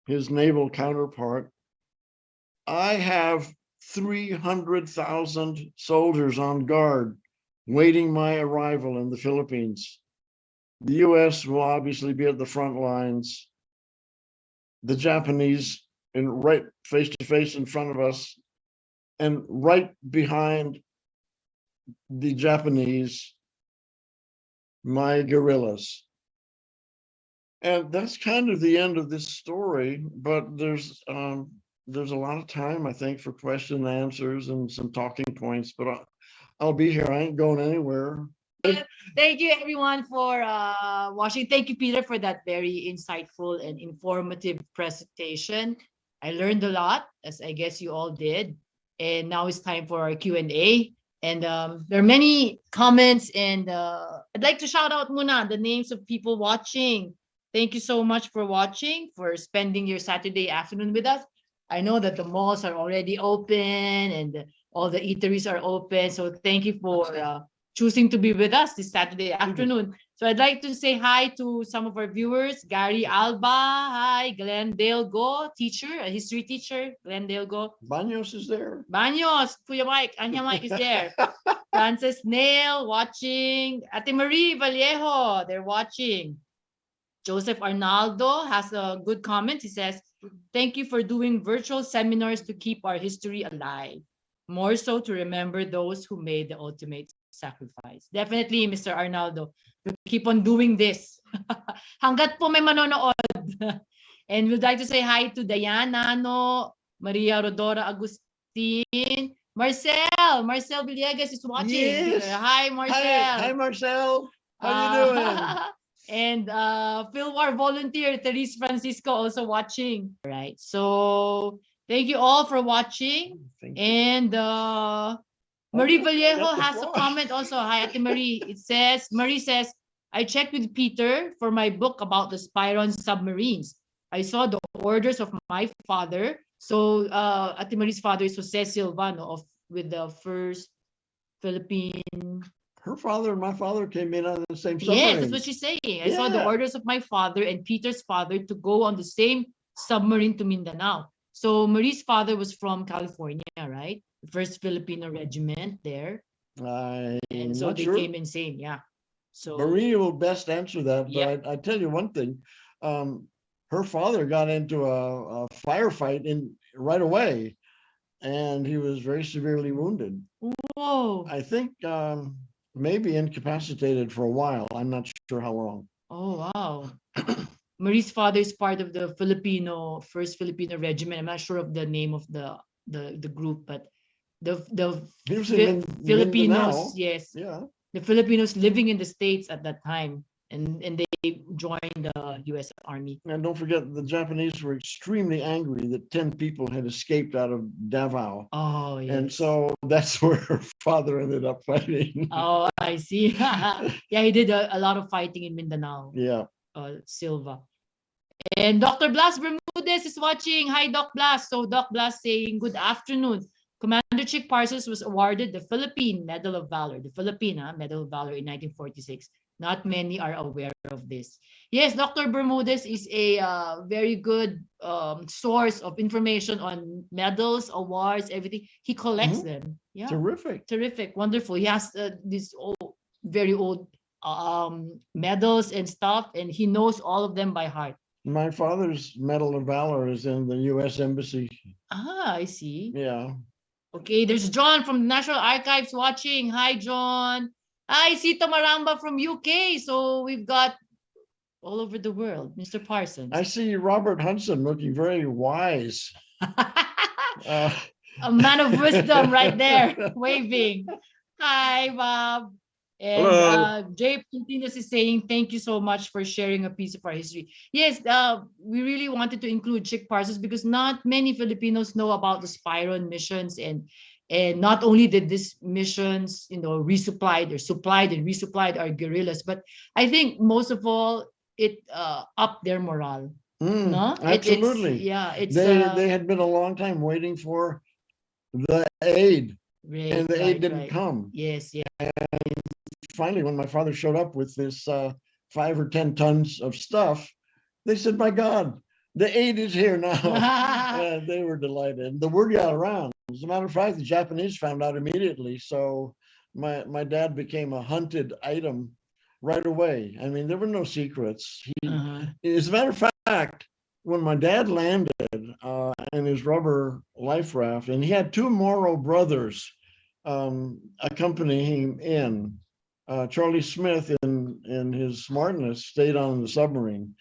[SPEAKER 2] his naval counterpart, I have 300,000 soldiers on guard waiting my arrival in the Philippines. The US will obviously be at the front lines. The Japanese right face to face in front of us, and right behind the Japanese, my guerrillas. And that's kind of the end of this story, but there's a lot of time, I think, for question and answers and some talking points, but I'll be here. I ain't going anywhere.
[SPEAKER 1] Thank you everyone for watching. Thank you, Peter, for that very insightful and informative presentation. I learned a lot, as I guess you all did. And now it's time for our Q&A. And there are many comments, and I'd like to shout out muna the names of people watching. Thank you so much for watching, for spending your Saturday afternoon with us. I know that the malls are already open and all the eateries are open. So thank you for choosing to be with us this Saturday afternoon. So I'd like to say hi to some of our viewers. Gary Alba, hi. Glendale Go, teacher, a history teacher. Glendale Go.
[SPEAKER 2] Baños is there.
[SPEAKER 1] Baños, Kuya Mike, Anya Mike is there. Francis Nail watching. Ate Marie Vallejo, they're watching. Joseph Arnaldo has a good comment. He says, thank you for doing virtual seminars to keep our history alive. More so to remember those who made the ultimate sacrifice. Definitely, Mr. Arnaldo. We'll keep on doing this. Hanggat po may manonood. And we'd like to say hi to Diana, Nano, Maria Rodora Agustin, Marcel Villegas is watching.
[SPEAKER 2] Yes.
[SPEAKER 1] Hi, Marcel.
[SPEAKER 2] Hi, Marcel. How you doing?
[SPEAKER 1] And Philwar volunteer, Therese Francisco also watching. All right. So thank you all for watching.
[SPEAKER 2] Thank you.
[SPEAKER 1] And Marie
[SPEAKER 2] I
[SPEAKER 1] Vallejo
[SPEAKER 2] got the
[SPEAKER 1] has a
[SPEAKER 2] floor.
[SPEAKER 1] comment also. Hi, Ate Marie. Marie says, I checked with Peter for my book about the Spyron submarines. I saw the orders of my father. So Ate Marie's father is Jose Silvano with the first Philippine.
[SPEAKER 2] Her father and my father came in on the same submarine.
[SPEAKER 1] Yes, that's what she's saying. I saw the
[SPEAKER 2] Yeah.
[SPEAKER 1] orders of my father and Peter's father to go on the same submarine to Mindanao. So Marie's father was from California, right? The first Filipino regiment there. And so
[SPEAKER 2] Not
[SPEAKER 1] they
[SPEAKER 2] sure.
[SPEAKER 1] came in same, yeah. So
[SPEAKER 2] Maria will best answer that, but
[SPEAKER 1] Yeah.
[SPEAKER 2] I tell you one thing. Her father got into a firefight right away, and he was very severely wounded.
[SPEAKER 1] whoa.
[SPEAKER 2] I think maybe incapacitated for a while. I'm not sure how long.
[SPEAKER 1] Oh wow. Marie's father is part of the first Filipino regiment. I'm not sure of the name of the group, but the
[SPEAKER 2] He was in
[SPEAKER 1] Filipinos,
[SPEAKER 2] Mindanao.
[SPEAKER 1] yes,
[SPEAKER 2] Yeah.
[SPEAKER 1] the Filipinos living in the States at that time, and they joined the U.S. Army.
[SPEAKER 2] And don't forget, the Japanese were extremely angry that 10 people had escaped out of Davao.
[SPEAKER 1] Oh yes.
[SPEAKER 2] And so that's where her father ended up fighting.
[SPEAKER 1] Oh, I see. Yeah, he did a lot of fighting in Mindanao.
[SPEAKER 2] Yeah.
[SPEAKER 1] Silva. And Dr. Blas Bermudez is watching. Hi, Doc Blas. So Doc Blas saying, good afternoon. Commander Chick Parsons was awarded the Philippine Medal of Valor, the Philippine Medal of Valor in 1946. Not many are aware of this. Yes, Dr. Bermudez is a very good source of information on medals, awards, everything. He collects them. Yeah, terrific, wonderful. He has these very old medals and stuff, and he knows all of them by heart.
[SPEAKER 2] My father's Medal of Valor is in the U.S. Embassy.
[SPEAKER 1] Ah, I see.
[SPEAKER 2] Yeah.
[SPEAKER 1] Okay, there's John from the National Archives watching. Hi, John. Hi, Sita Maramba from UK. So we've got all over the world, Mr. Parsons.
[SPEAKER 2] I see Robert Hudson looking very wise.
[SPEAKER 1] A man of wisdom right there, waving. Hi, Bob. And Jay Pintinas is saying, thank you so much for sharing a piece of our history. Yes, we really wanted to include Chick Parsons because not many Filipinos know about the Spyron missions, and not only did these missions, supplied and resupplied our guerrillas, but I think most of all, it upped their morale. No?
[SPEAKER 2] Absolutely. They had been a long time waiting for the aid, and the aid didn't come.
[SPEAKER 1] Yes, yeah.
[SPEAKER 2] And finally, when my father showed up with this 5 or 10 tons of stuff, they said, my God, the aid is here now. They were delighted. The word got around. As a matter of fact, the Japanese found out immediately. So my dad became a hunted item right away. I mean, there were no secrets. As a matter of fact, when my dad landed in his rubber life raft, and he had 2 Moro brothers accompanying him in, Charlie Smith in his smartness stayed on the submarine.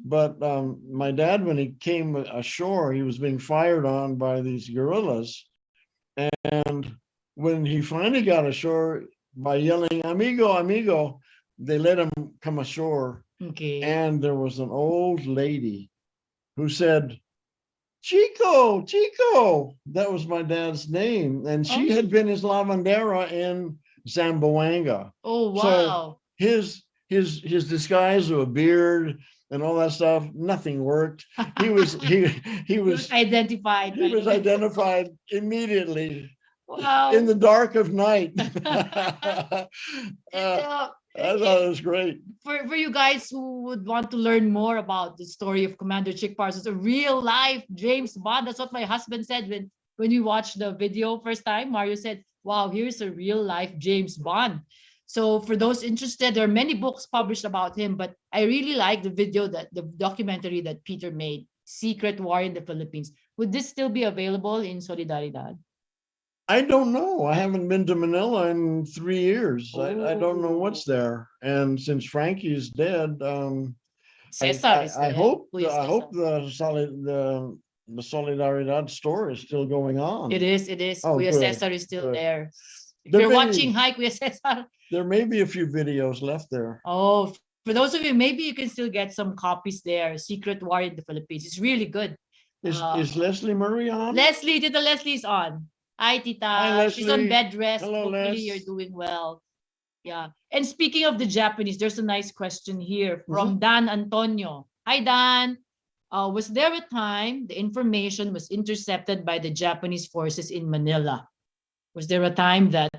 [SPEAKER 2] But my dad, when he came ashore, he was being fired on by these guerrillas. And when he finally got ashore, by yelling, amigo, amigo, they let him come ashore.
[SPEAKER 1] Okay.
[SPEAKER 2] And there was an old lady who said, Chico, Chico. That was my dad's name. And she
[SPEAKER 1] Oh.
[SPEAKER 2] had been his lavandera in Zamboanga.
[SPEAKER 1] Oh,
[SPEAKER 2] So
[SPEAKER 1] wow.
[SPEAKER 2] his disguise of a beard and all that stuff, nothing worked. He was
[SPEAKER 1] He was identified.
[SPEAKER 2] he
[SPEAKER 1] right
[SPEAKER 2] was
[SPEAKER 1] away.
[SPEAKER 2] identified immediately
[SPEAKER 1] Wow.
[SPEAKER 2] in the dark of night.
[SPEAKER 1] Uh,
[SPEAKER 2] I thought it was great.
[SPEAKER 1] for you guys who would want to learn more about the story of Commander Chick Parsons, a real life James Bond. That's what my husband said when we watched the video first time. Mario said, wow, here's a real life James Bond. So for those interested, there are many books published about him, but I really like the video, that the documentary that Peter made, Secret War in the Philippines. Would this still be available in Solidaridad?
[SPEAKER 2] I don't know. I haven't been to Manila in 3 years. I don't know what's
[SPEAKER 1] Oh.
[SPEAKER 2] there. And since Frankie's dead,
[SPEAKER 1] Cesar is
[SPEAKER 2] I
[SPEAKER 1] there.
[SPEAKER 2] hope
[SPEAKER 1] Kuya
[SPEAKER 2] I
[SPEAKER 1] Cesar.
[SPEAKER 2] hope the Solidaridad store is still going on.
[SPEAKER 1] It is.
[SPEAKER 2] Oh,
[SPEAKER 1] Kuya
[SPEAKER 2] good,
[SPEAKER 1] Cesar is still
[SPEAKER 2] good.
[SPEAKER 1] there. If
[SPEAKER 2] There
[SPEAKER 1] you're
[SPEAKER 2] may-
[SPEAKER 1] watching, hi, Kuya Cesar.
[SPEAKER 2] There may be a few videos left there.
[SPEAKER 1] Oh, for those of you, maybe you can still get some copies there. Secret War in the Philippines. It's really good.
[SPEAKER 2] Is Leslie Murray on?
[SPEAKER 1] Leslie, Tita Leslie's on. Hi, Tita.
[SPEAKER 2] Hi,
[SPEAKER 1] She's on
[SPEAKER 2] Leslie.
[SPEAKER 1] bed rest.
[SPEAKER 2] Hello,
[SPEAKER 1] Hopefully
[SPEAKER 2] Les.
[SPEAKER 1] you're doing well. Yeah. And speaking of the Japanese, there's a nice question here from Dan Antonio. Hi, Dan. Was there a time the information was intercepted by the Japanese forces in Manila? Was there a time that,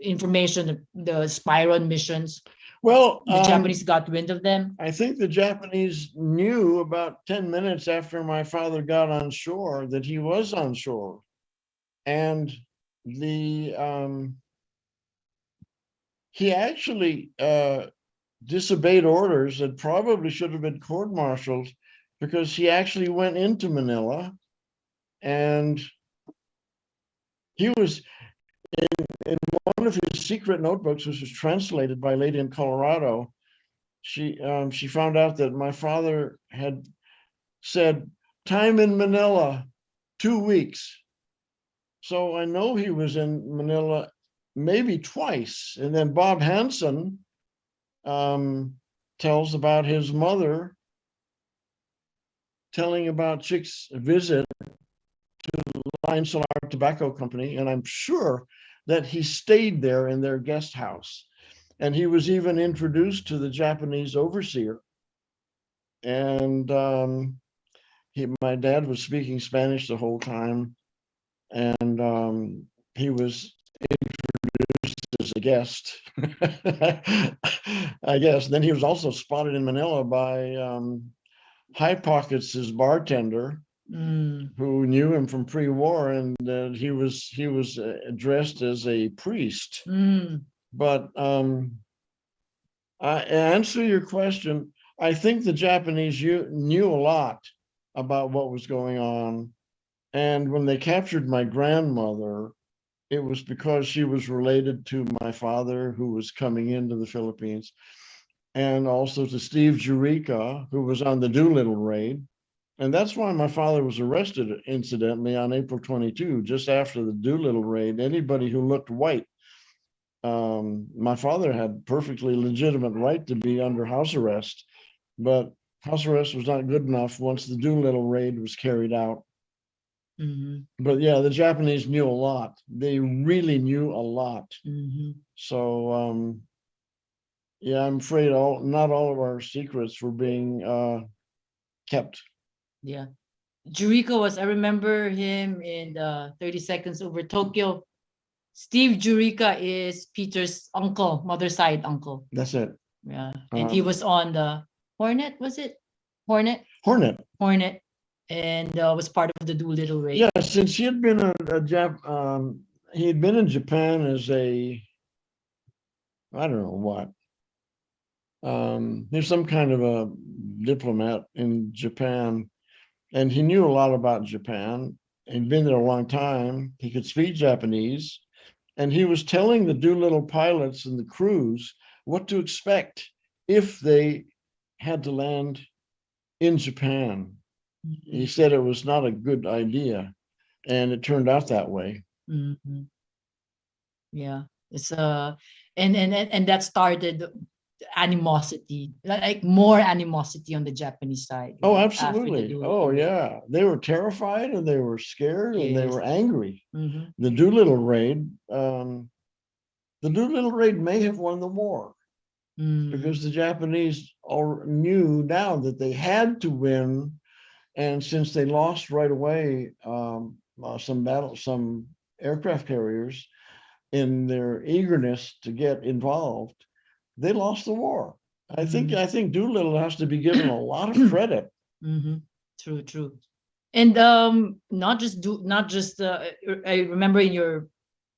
[SPEAKER 1] information, the Spyron missions,
[SPEAKER 2] Well,
[SPEAKER 1] the Japanese got wind of them?
[SPEAKER 2] I think the Japanese knew about 10 minutes after my father got on shore that he was on shore. And he actually disobeyed orders that probably should have been court-martialed, because he actually went into Manila, and he was in one of his secret notebooks, which was translated by a lady in Colorado. She found out that my father had said, time in Manila, 2 weeks. So I know he was in Manila maybe twice. And then Bob Hansen tells about his mother telling about Chick's visit to the Lion Solar Tobacco Company. And I'm sure that he stayed there in their guest house. And he was even introduced to the Japanese overseer. And my dad was speaking Spanish the whole time. And he was introduced as a guest, I guess. Then he was also spotted in Manila by High Pockets, his bartender, who knew him from pre-war, and he was dressed as a priest. But I answer your question. I think the Japanese knew a lot about what was going on, and when they captured my grandmother, it was because she was related to my father, who was coming into the Philippines, and also to Steve Jurica, who was on the Doolittle raid. And that's why my father was arrested, incidentally, on April 22, just after the Doolittle raid. Anybody who looked white, my father had perfectly legitimate right to be under house arrest, but house arrest was not good enough once the Doolittle raid was carried out. But yeah, the Japanese knew a lot. They really knew a lot. So yeah, I'm afraid not all of our secrets were being kept.
[SPEAKER 1] Yeah. Jurica I remember him in the 30 Seconds Over Tokyo. Steve Jurica is Peter's uncle, mother's side uncle.
[SPEAKER 2] That's it.
[SPEAKER 1] Yeah. And he was on the Hornet, was it? Hornet. And was part of the Doolittle raid.
[SPEAKER 2] Yeah, since he had been he had been in Japan as I don't know what. There's some kind of a diplomat in Japan, and he knew a lot about Japan. He'd been there a long time. He could speak Japanese, and he was telling the Doolittle pilots and the crews what to expect if they had to land in Japan. He said it was not a good idea, and it turned out that way.
[SPEAKER 1] Yeah. It's and that started animosity, like more animosity on the Japanese side.
[SPEAKER 2] Oh,
[SPEAKER 1] right, after the
[SPEAKER 2] absolutely.
[SPEAKER 1] Doolittle
[SPEAKER 2] Oh,
[SPEAKER 1] Raid.
[SPEAKER 2] yeah. They were terrified and they were scared and they
[SPEAKER 1] Yes.
[SPEAKER 2] were angry.
[SPEAKER 1] Mhm.
[SPEAKER 2] The Doolittle Raid, the Doolittle Raid may have won the war
[SPEAKER 1] Mm.
[SPEAKER 2] because the Japanese all knew now that they had to win. And since they lost right away, some aircraft carriers in their eagerness to get involved, they lost the war. I think Doolittle has to be given a lot of credit.
[SPEAKER 1] Mhm. True, true. And not just I remember in your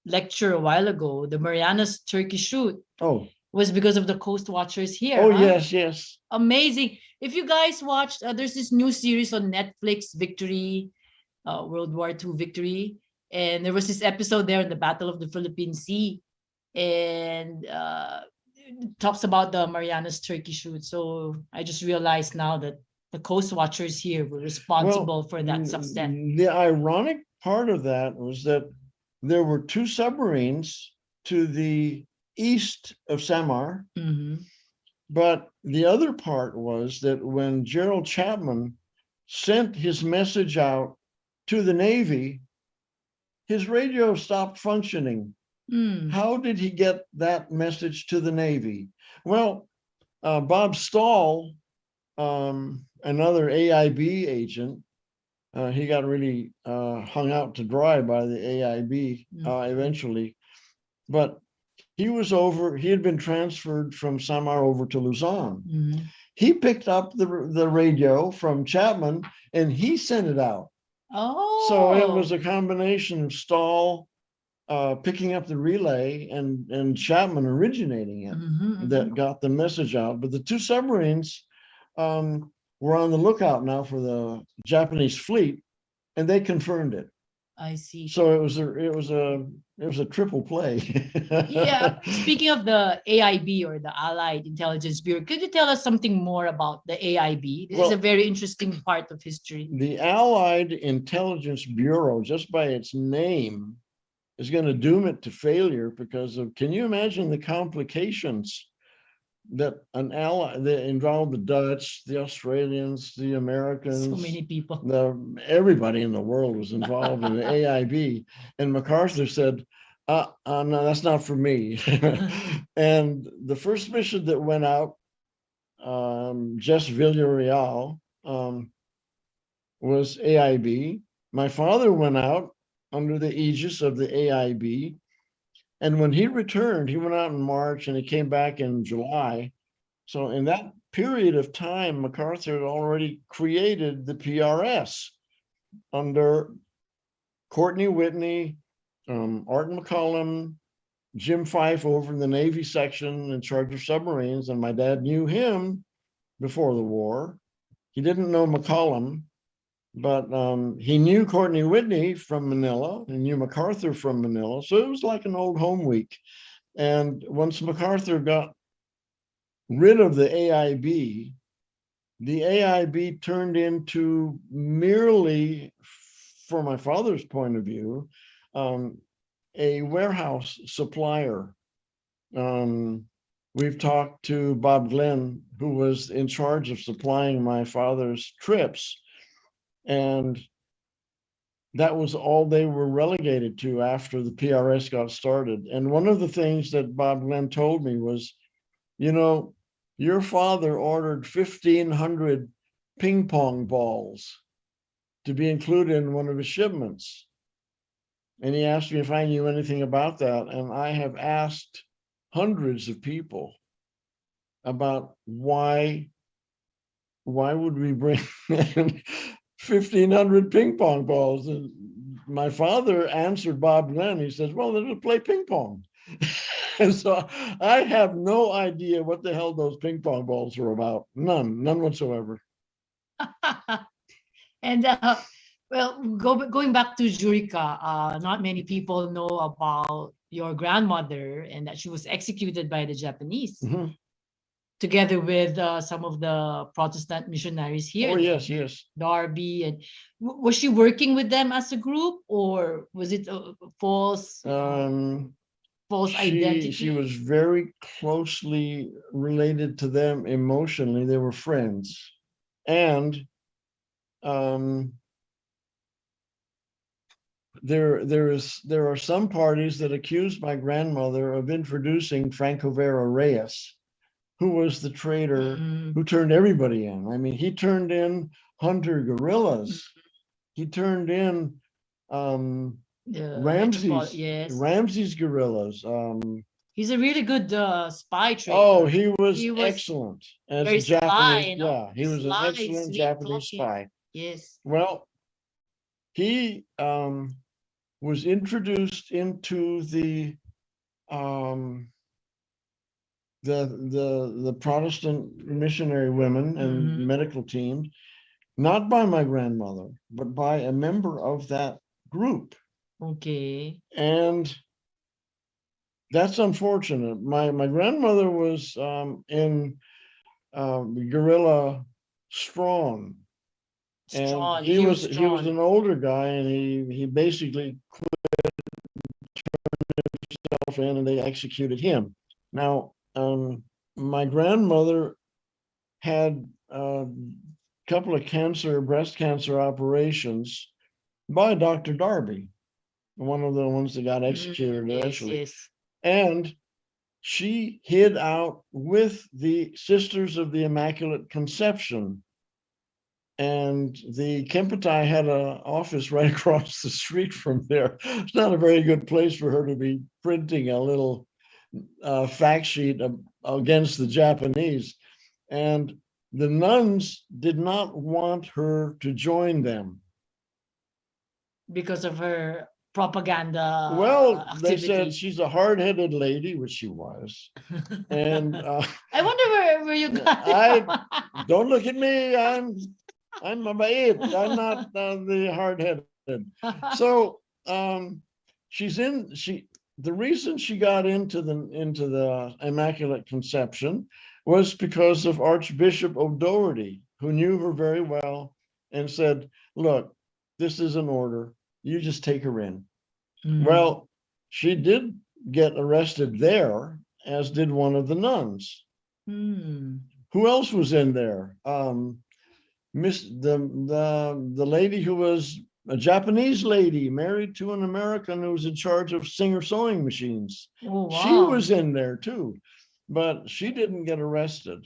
[SPEAKER 1] lecture a while ago, the Marianas turkey shoot
[SPEAKER 2] Oh,
[SPEAKER 1] was because of the coast watchers here.
[SPEAKER 2] oh,
[SPEAKER 1] huh?
[SPEAKER 2] yes, yes.
[SPEAKER 1] Amazing. If you guys watched, there's this new series on Netflix, Victory, World War II Victory, and there was this episode there in the Battle of the Philippine Sea, and it talks about the Marianas turkey shoot. So I just realized now that the coast watchers here were responsible for that success.
[SPEAKER 2] The ironic part of that was that there were two submarines to the east of Samar,
[SPEAKER 1] Mhm.
[SPEAKER 2] but the other part was that when Gerald Chapman sent his message out to the Navy, his radio stopped functioning.
[SPEAKER 1] Mm.
[SPEAKER 2] How did he get that message to the Navy? Well, Bob Stahl, another AIB agent, he got really hung out to dry by the AIB eventually. But he had been transferred from Samar over to Luzon.
[SPEAKER 1] Mhm.
[SPEAKER 2] He picked up the radio from Chapman and he sent it out.
[SPEAKER 1] Oh.
[SPEAKER 2] So it was a combination of Stahl picking up the relay and Chapman originating it that got the message out. But the two submarines were on the lookout now for the Japanese fleet, and they confirmed it.
[SPEAKER 1] I see.
[SPEAKER 2] So it was a triple play.
[SPEAKER 1] Yeah. Speaking of the AIB or the Allied Intelligence Bureau, could you tell us something more about the AIB? This is a very interesting part of history.
[SPEAKER 2] The Allied Intelligence Bureau, just by its name, is going to doom it to failure because of, can you imagine the complications that an ally that involved the Dutch, the Australians, the Americans,
[SPEAKER 1] So many people.
[SPEAKER 2] Everybody in the world was involved in the AIB. And MacArthur said, no, that's not for me. And the first mission that went out, Jess Villarreal, was AIB. My father went out under the aegis of the AIB. And when he returned, he went out in March and he came back in July. So in that period of time, MacArthur had already created the PRS under Courtney Whitney, Art McCollum, Jim Fife over in the Navy section in charge of submarines. And my dad knew him before the war. He didn't know McCollum, but he knew Courtney Whitney from Manila and knew MacArthur from Manila. So it was like an old home week. And once MacArthur got rid of the AIB turned into merely, from my father's point of view, a warehouse supplier. We've talked to Bob Glenn, who was in charge of supplying my father's trips. And that was all they were relegated to after the PRS got started. And one of the things that Bob Glenn told me was, you know, your father ordered 1,500 ping pong balls to be included in one of his shipments. And he asked me if I knew anything about that. And I have asked hundreds of people about why would we bring 1,500 ping pong balls? And my father answered Bob Glenn. He says, well, they're to play ping pong. And so I have no idea what the hell those ping pong balls are about. None whatsoever.
[SPEAKER 1] And well, going back to Jurica, not many people know about your grandmother and that she was executed by the Japanese, together with some of the Protestant missionaries here.
[SPEAKER 2] Oh, yes.
[SPEAKER 1] Darby. And was she working with them as a group, or was it false?
[SPEAKER 4] false identity.
[SPEAKER 2] She was very closely related to them emotionally. They were friends. And there are some parties that accused my grandmother of introducing Franco Vera Reyes, who was the traitor who turned everybody in. I mean, he turned in hunter guerrillas. He turned in Ramsey's guerrillas.
[SPEAKER 4] He's a really good spy traitor.
[SPEAKER 2] Oh, he was
[SPEAKER 4] was
[SPEAKER 2] excellent as
[SPEAKER 4] very
[SPEAKER 2] a Japanese.
[SPEAKER 4] sly, you know?
[SPEAKER 2] Yeah, he was an
[SPEAKER 4] Sly,
[SPEAKER 2] excellent
[SPEAKER 4] sweet
[SPEAKER 2] Japanese
[SPEAKER 4] talking.
[SPEAKER 2] spy.
[SPEAKER 4] Yes.
[SPEAKER 2] Well, he was introduced into the Protestant missionary women and medical teams, not by my grandmother, but by a member of that group.
[SPEAKER 4] Okay.
[SPEAKER 2] And that's unfortunate. My grandmother was in guerrilla strong. And he was an older guy, and he basically himself in and they executed him. Now, my grandmother had a couple of breast cancer operations by Dr. Darby, one of the ones that got executed eventually.
[SPEAKER 4] Yes.
[SPEAKER 2] And she hid out with the Sisters of the Immaculate Conception. And the Kempetai had an office right across the street from there. It's not a very good place for her to be printing a little fact sheet against the Japanese. And the nuns did not want her to join them.
[SPEAKER 4] Because of her propaganda.
[SPEAKER 2] Well,
[SPEAKER 4] activity.
[SPEAKER 2] They said she's a hard-headed lady, which she was. And
[SPEAKER 4] I wonder where you got
[SPEAKER 2] don't look at me. I'm a bait. I'm not the hard-headed. So the reason she got into the Immaculate Conception was because of Archbishop O'Doherty, who knew her very well and said, look, this is an order. You just take her in. Well, she did get arrested there, as did one of the nuns. Who else was in there? The lady who was a Japanese lady married to an American who was in charge of Singer sewing machines.
[SPEAKER 4] Oh, wow.
[SPEAKER 2] She was in there too, but she didn't get arrested.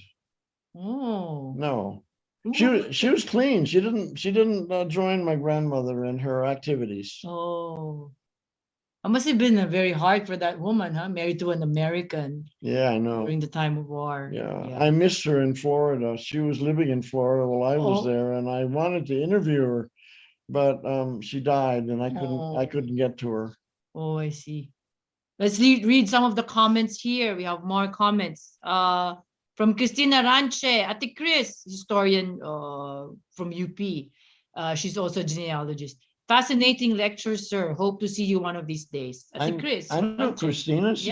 [SPEAKER 4] Oh.
[SPEAKER 2] No. She was clean. She didn't join my grandmother in her activities.
[SPEAKER 4] Oh. It must have been very hard for that woman, huh? Married to an American.
[SPEAKER 2] Yeah, I know.
[SPEAKER 4] During the time of war.
[SPEAKER 2] Yeah. I missed her in Florida. She was living in Florida while I was there, and I wanted to interview her, but she died, and I couldn't get to her.
[SPEAKER 4] Oh, I see. Let's read some of the comments here. We have more comments. From Christina Ranche, Ate Chris, historian from UP. She's also a genealogist. Fascinating lecture, sir. Hope to see you one of these days. Ate Chris.
[SPEAKER 2] I know Christina. She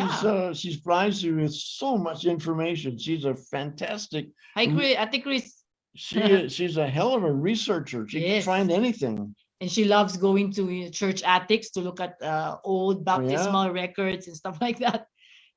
[SPEAKER 2] supplies you with so much information. She's a fantastic.
[SPEAKER 4] Hi, Chris. Ate Chris.
[SPEAKER 2] She's a hell of a researcher. She can find anything. And
[SPEAKER 4] she loves going to church attics to look at old baptismal records and stuff like that.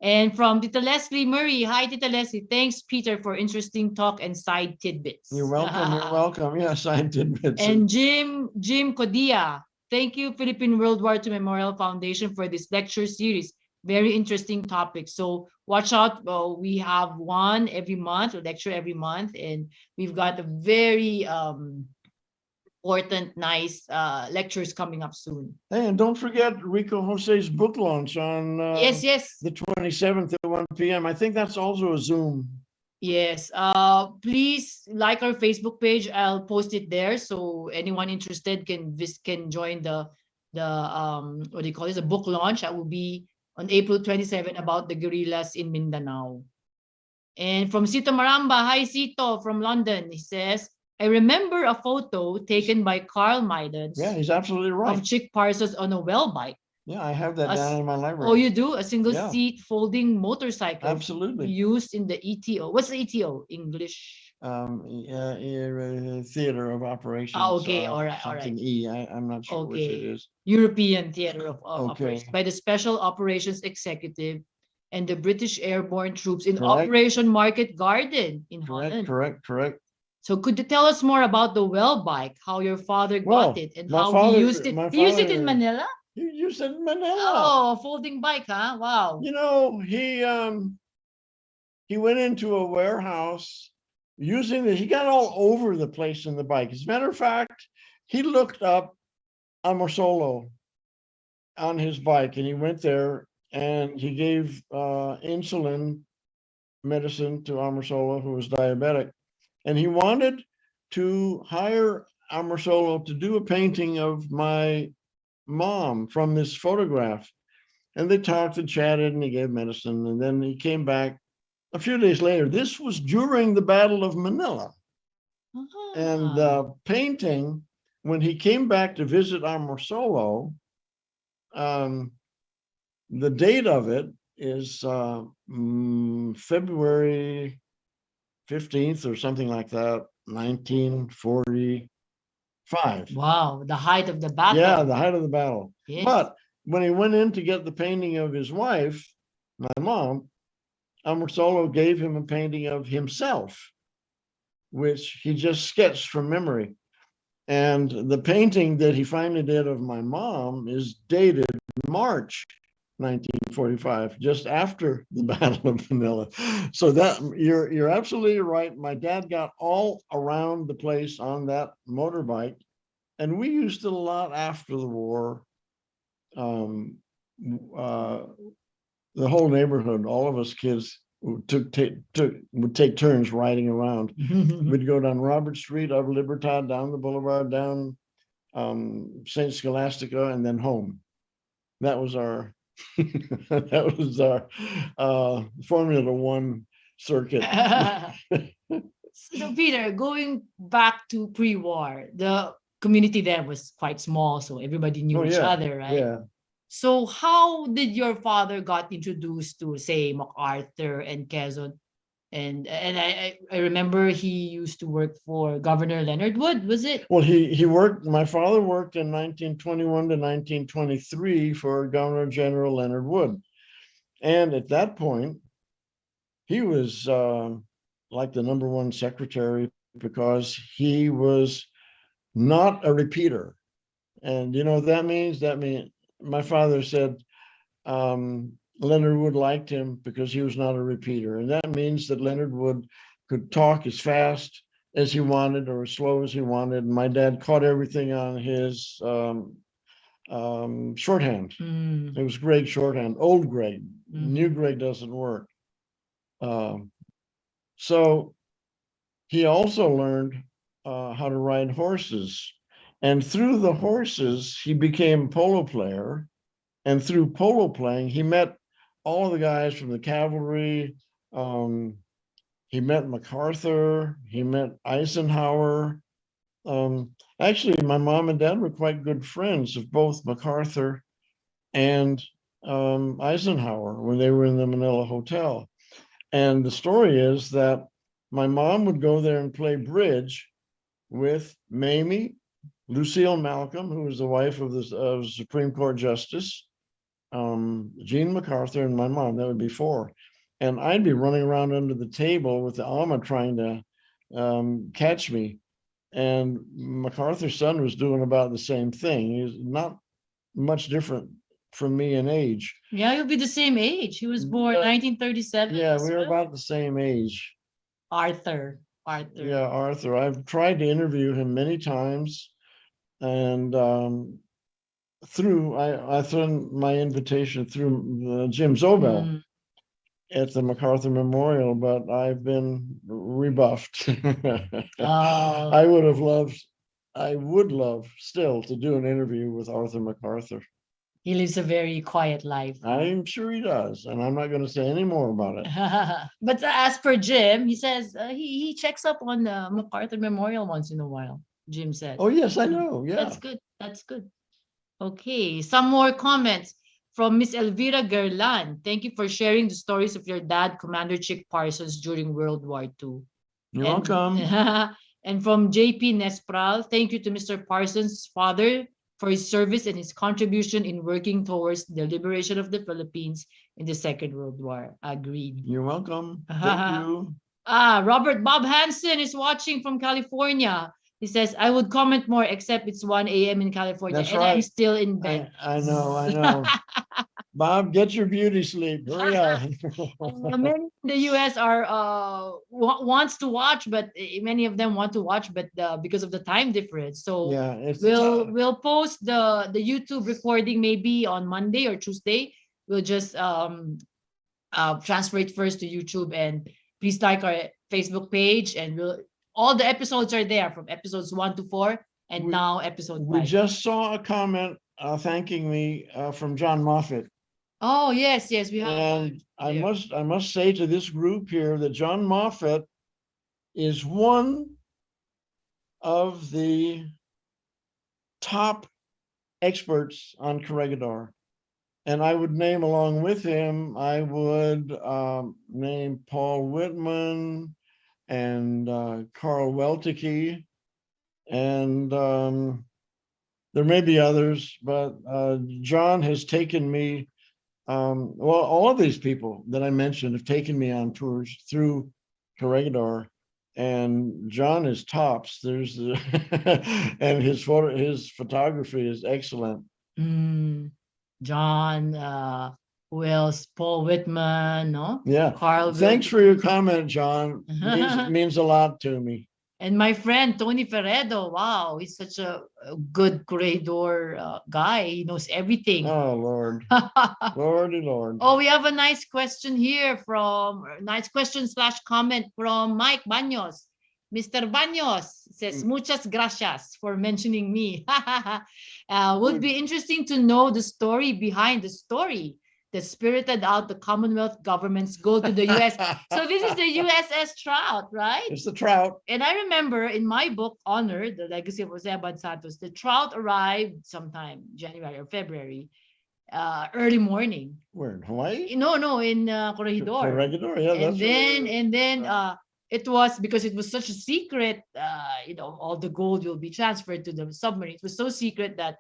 [SPEAKER 4] And from Tita Leslie Murray, hi Tita Leslie, thanks Peter for interesting talk and side tidbits.
[SPEAKER 2] You're welcome, you're welcome. Yeah, side tidbits.
[SPEAKER 4] And Jim Kodia, thank you Philippine World War II Memorial Foundation for this lecture series. Very interesting topic. So watch out, we have one every month, a lecture every month, and we've got a very important, nice lectures coming up soon.
[SPEAKER 2] Hey, and don't forget Rico Jose's book launch on the 27th at 1 p.m. I think that's also a Zoom.
[SPEAKER 4] Yes. Please like our Facebook page. I'll post it there, so anyone interested can join the what do you call it? The book launch that will be on April 27 about the guerrillas in Mindanao. And from Sito Maramba, hi Sito from London. He says, I remember a photo taken by Carl Maidens.
[SPEAKER 2] Yeah, he's absolutely right.
[SPEAKER 4] Of Chick Parsons on a well bike.
[SPEAKER 2] Yeah, I have that down in my library.
[SPEAKER 4] Oh, you do? A single seat folding motorcycle.
[SPEAKER 2] Absolutely.
[SPEAKER 4] Used in the ETO. What's the ETO? English?
[SPEAKER 2] theater of operations.
[SPEAKER 4] Okay, all right, all
[SPEAKER 2] Something
[SPEAKER 4] right.
[SPEAKER 2] I'm not sure which it
[SPEAKER 4] Okay.
[SPEAKER 2] is.
[SPEAKER 4] European Theater of Operations
[SPEAKER 2] Okay.
[SPEAKER 4] by the Special Operations Executive and the British Airborne Troops in
[SPEAKER 2] Correct.
[SPEAKER 4] Operation Market Garden in
[SPEAKER 2] Correct,
[SPEAKER 4] Holland.
[SPEAKER 2] correct.
[SPEAKER 4] So could you tell us more about the well bike, how your father
[SPEAKER 2] Well,
[SPEAKER 4] got it and
[SPEAKER 2] my
[SPEAKER 4] how
[SPEAKER 2] father-
[SPEAKER 4] he used it?
[SPEAKER 2] my
[SPEAKER 4] He used it in
[SPEAKER 2] father-
[SPEAKER 4] Manila?
[SPEAKER 2] You said Manila.
[SPEAKER 4] Oh, folding bike, huh? Wow.
[SPEAKER 2] You know, he went into a warehouse using he got all over the place in the bike. As a matter of fact, he looked up Amorsolo on his bike and he went there and he gave insulin medicine to Amorsolo, who was diabetic. And he wanted to hire Amorsolo to do a painting of my mom from this photograph. And they talked and chatted and he gave medicine. And then he came back a few days later. This was during the Battle of Manila. And the painting, when he came back to visit Amorsolo, the date of it is February 15th or something like that, 1945.
[SPEAKER 4] Wow, the height of the battle.
[SPEAKER 2] Yeah, the height of the battle.
[SPEAKER 4] Yes.
[SPEAKER 2] But when he went in to get the painting of his wife, my mom, Amorsolo gave him a painting of himself, which he just sketched from memory. And the painting that he finally did of my mom is dated March 1945, just after the Battle of Manila. So that you're absolutely right. My dad got all around the place on that motorbike, and we used it a lot after the war. The whole neighborhood, all of us kids would take turns riding around. We'd go down Robert Street, up Libertad, down the boulevard, down St. Scholastica, and then home. That was our Formula One circuit.
[SPEAKER 4] So Peter, going back to pre-war, the community there was quite small, so everybody knew each other, right?
[SPEAKER 2] Yeah.
[SPEAKER 4] So how did your father got introduced to, say, MacArthur and Quezon? And I remember he used to work for Governor Leonard Wood, was it?
[SPEAKER 2] Well, my father worked in 1921 to 1923 for Governor General Leonard Wood. And at that point, he was like the number one secretary because he was not a repeater. And you know what that means? That means my father said Leonard Wood liked him because he was not a repeater. And that means that Leonard Wood could talk as fast as he wanted or as slow as he wanted. And my dad caught everything on his shorthand. It was grade shorthand, old grade. New grade doesn't work. So he also learned how to ride horses. And through the horses, he became a polo player. And through polo playing, he met all of the guys from the cavalry. He met MacArthur. He met Eisenhower. Actually, my mom and dad were quite good friends of both MacArthur and Eisenhower when they were in the Manila Hotel. And the story is that my mom would go there and play bridge with Mamie, Lucille Malcolm, who was the wife of the Supreme Court Justice, Jean MacArthur, and my mom. That would be four. And I'd be running around under the table with the Alma trying to catch me. And MacArthur's son was doing about the same thing. He was not much different from me in age.
[SPEAKER 4] Yeah, you'll be the same age. He was born 1937.
[SPEAKER 2] Yeah, we were about the same age.
[SPEAKER 4] Arthur.
[SPEAKER 2] Yeah, Arthur. I've tried to interview him many times. And I threw my invitation through Jim Zobel at the MacArthur Memorial, but I've been rebuffed. I would love still to do an interview with Arthur MacArthur.
[SPEAKER 4] He lives a very quiet life.
[SPEAKER 2] I'm sure he does, and I'm not going to say any more about it.
[SPEAKER 4] But as per Jim, he says he checks up on the MacArthur Memorial once in a while. Jim said.
[SPEAKER 2] Oh yes, I know. Yeah,
[SPEAKER 4] that's good. That's good. Okay, some more comments from Miss Elvira Gerlan. Thank you for sharing the stories of your dad, Commander Chick Parsons, during World War II.
[SPEAKER 2] You're
[SPEAKER 4] And-
[SPEAKER 2] welcome.
[SPEAKER 4] And from JP Nespral, thank you to Mr. Parsons' father for his service and his contribution in working towards the liberation of the Philippines in the Second World War. Agreed.
[SPEAKER 2] You're welcome. Thank you.
[SPEAKER 4] Robert Bob Hansen is watching from California. He says, I would comment more, except it's 1 a.m. in California,
[SPEAKER 2] That's
[SPEAKER 4] and I'm
[SPEAKER 2] right.
[SPEAKER 4] still in bed.
[SPEAKER 2] I know. Bob, get your beauty sleep. Hurry up.
[SPEAKER 4] Many in the US are wants to watch, but many of them want to watch, but because of the time difference. So
[SPEAKER 2] Yeah, it's
[SPEAKER 4] we'll post the YouTube recording maybe on Monday or Tuesday. We'll just transfer it first to YouTube, and please like our Facebook page, and all the episodes are there from episodes 1 to 4 and
[SPEAKER 2] We-
[SPEAKER 4] now episode 5.
[SPEAKER 2] we just saw a comment thanking me from John Moffat.
[SPEAKER 4] Oh yes, we have.
[SPEAKER 2] And I
[SPEAKER 4] there.
[SPEAKER 2] must say to this group here that John Moffat is one of the top experts on Corregidor. And I would name along with him, I would name Paul Whitman and Carl Welticke. And there may be others, but John has taken me, well, all of these people that I mentioned have taken me on tours through Corregidor. And John is tops. There's and his photography is excellent.
[SPEAKER 4] John, who else? Paul Whitman, no?
[SPEAKER 2] Yeah.
[SPEAKER 4] Carl.
[SPEAKER 2] Thanks for your comment, John. Means a lot to me.
[SPEAKER 4] And my friend Tony Ferredo, wow, he's such a good corridor guy. He knows everything.
[SPEAKER 2] Oh Lord, Lordy Lord.
[SPEAKER 4] Oh, we have a nice question here nice question / comment from Mike Baños. Mr. Baños says, muchas gracias for mentioning me. Would be interesting to know the story behind the story that spirited out the Commonwealth government's goal to the US. So this is the USS Trout, right?
[SPEAKER 2] It's the Trout.
[SPEAKER 4] And I remember in my book, Honor, The Legacy of Jose Abad Santos, the Trout arrived sometime January or February, early morning.
[SPEAKER 2] Where, in Hawaii?
[SPEAKER 4] No, in Corregidor.
[SPEAKER 2] Corregidor, yeah.
[SPEAKER 4] And then it was because it was such a secret, all the gold will be transferred to the submarine. It was so secret that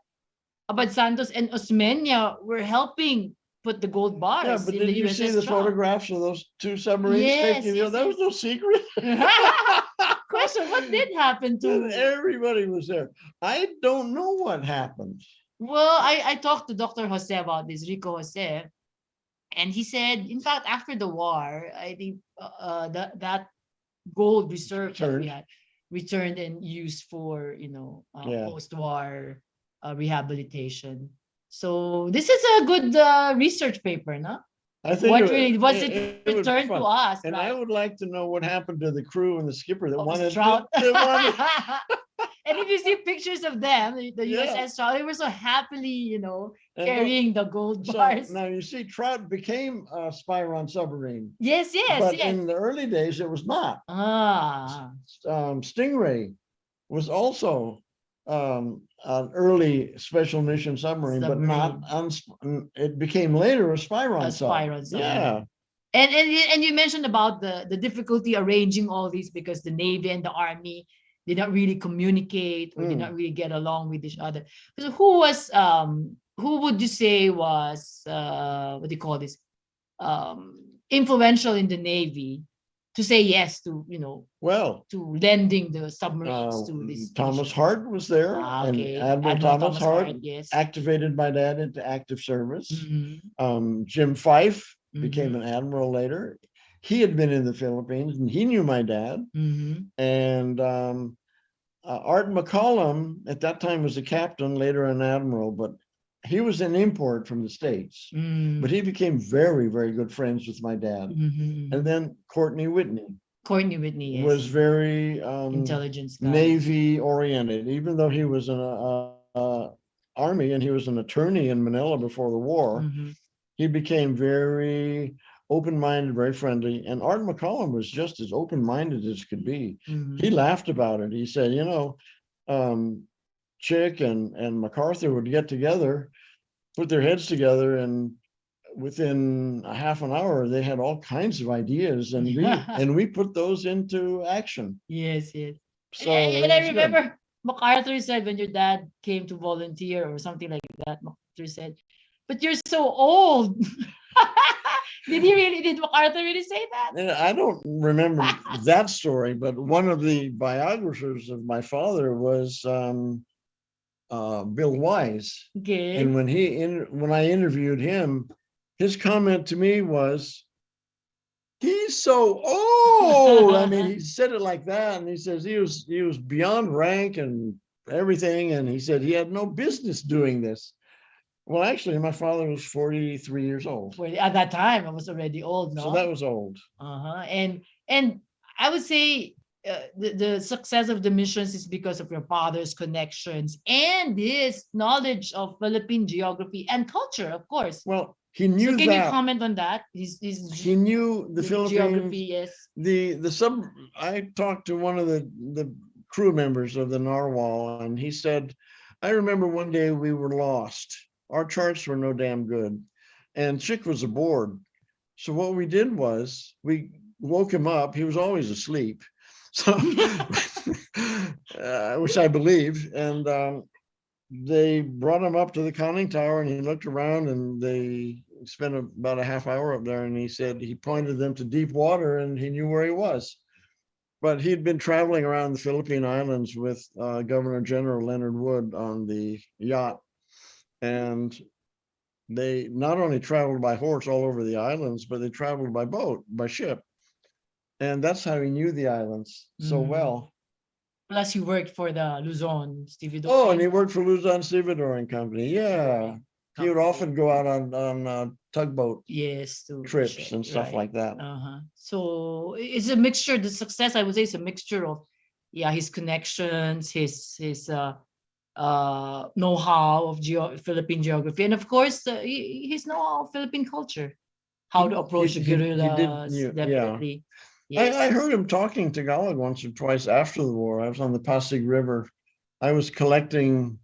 [SPEAKER 4] Abad Santos and Osmeña were helping put the gold bars.
[SPEAKER 2] Yeah, but
[SPEAKER 4] in
[SPEAKER 2] did
[SPEAKER 4] the
[SPEAKER 2] you see the
[SPEAKER 4] USS Trout.
[SPEAKER 2] photographs of those two submarines?
[SPEAKER 4] Yes,
[SPEAKER 2] taking,
[SPEAKER 4] yes,
[SPEAKER 2] that was no secret.
[SPEAKER 4] Question: what did happen to?
[SPEAKER 2] Everybody was there. I don't know what happened.
[SPEAKER 4] Well, I talked to Dr. Jose about this, Rico Jose, and he said, in fact, after the war, I think that gold reserve that we had returned and used for post-war rehabilitation. So this is a good research paper, no?
[SPEAKER 2] I think
[SPEAKER 4] was it returned to us?
[SPEAKER 2] And
[SPEAKER 4] right?
[SPEAKER 2] I would like to know what happened to the crew and the skipper that
[SPEAKER 4] Of
[SPEAKER 2] wanted
[SPEAKER 4] Trout.
[SPEAKER 2] to
[SPEAKER 4] And if you see pictures of them, the USS Trout, they were so happily, carrying the gold bars.
[SPEAKER 2] Now you see, Trout became a Spyron submarine.
[SPEAKER 4] Yes.
[SPEAKER 2] But in the early days, it was not. Stingray was also an early special mission submarine, but not it became later a Spyron
[SPEAKER 4] submarine.
[SPEAKER 2] Yeah.
[SPEAKER 4] And you mentioned about the difficulty arranging all these because the Navy and the Army did not really communicate or did not really get along with each other. So who would you say was what do you call this? Influential in the Navy to say yes to to lending the submarines to this.
[SPEAKER 2] Thomas Hart was there, and Admiral Thomas Hart activated my dad into active service. Jim Fife became an admiral later. He had been in the Philippines and he knew my dad. And Art McCollum at that time was a captain, later an admiral, but he was an import from the States. But he became very, very good friends with my dad. And then Courtney Whitney.
[SPEAKER 4] Yes.
[SPEAKER 2] Was very
[SPEAKER 4] intelligence guy.
[SPEAKER 2] Navy oriented, even though he was an Army and he was an attorney in Manila before the war. He became very open-minded, very friendly. And Art McCollum was just as open-minded as could be. He laughed about it. He said, Chick and MacArthur would get together, put their heads together and within a half an hour, they had all kinds of ideas, and we put those into action.
[SPEAKER 4] Yes, yes.
[SPEAKER 2] So
[SPEAKER 4] And
[SPEAKER 2] it
[SPEAKER 4] I
[SPEAKER 2] was good.
[SPEAKER 4] remember MacArthur said when your dad came to volunteer or something like that, MacArthur said, "But you're so old." Did MacArthur really say that?
[SPEAKER 2] And I don't remember that story, but one of the biographers of my father was Bill Wise.
[SPEAKER 4] Okay.
[SPEAKER 2] And when I interviewed him, his comment to me was, "He's so old." I mean, he said it like that, and he says he was beyond rank and everything, and he said he had no business doing this. Well, actually, my father was 43 years old,
[SPEAKER 4] Well, at that time, I was already old, no?
[SPEAKER 2] so that was old.
[SPEAKER 4] Uh-huh. And I would say the success of the missions is because of your father's connections and his knowledge of Philippine geography and culture, of course.
[SPEAKER 2] Well, he knew
[SPEAKER 4] So can you
[SPEAKER 2] that.
[SPEAKER 4] comment on that?
[SPEAKER 2] He knew the
[SPEAKER 4] geography,
[SPEAKER 2] Philippines.
[SPEAKER 4] yes.
[SPEAKER 2] I talked to one of the crew members of the Narwhal, and he said, "I remember one day we were lost. Our charts were no damn good, and Chick was aboard. So what we did was we woke him up. He was always asleep, so which I believe, and they brought him up to the conning tower, and he looked around, and they spent about a half hour up there, and he said he pointed them to deep water, and he knew where he was. But he'd been traveling around the Philippine Islands with Governor General Leonard Wood on the yacht, and they not only traveled by horse all over the islands, but they traveled by boat, by ship. And that's how he knew the islands so well.
[SPEAKER 4] Plus, you worked for the Luzon Stevedore.
[SPEAKER 2] Oh, and he worked for Luzon Stevedore and Company. Yeah. He would often go out on tugboat
[SPEAKER 4] yes
[SPEAKER 2] trips and stuff
[SPEAKER 4] right.
[SPEAKER 2] like that.
[SPEAKER 4] So it's a mixture. The success, I would say, is a mixture of his connections, his know-how of Philippine geography, and of course his know-how of Philippine culture, how to approach the guerrillas. Definitely. Yes.
[SPEAKER 2] I heard him talking Tagalog once or twice after the war. I was on the Pasig River. I was collecting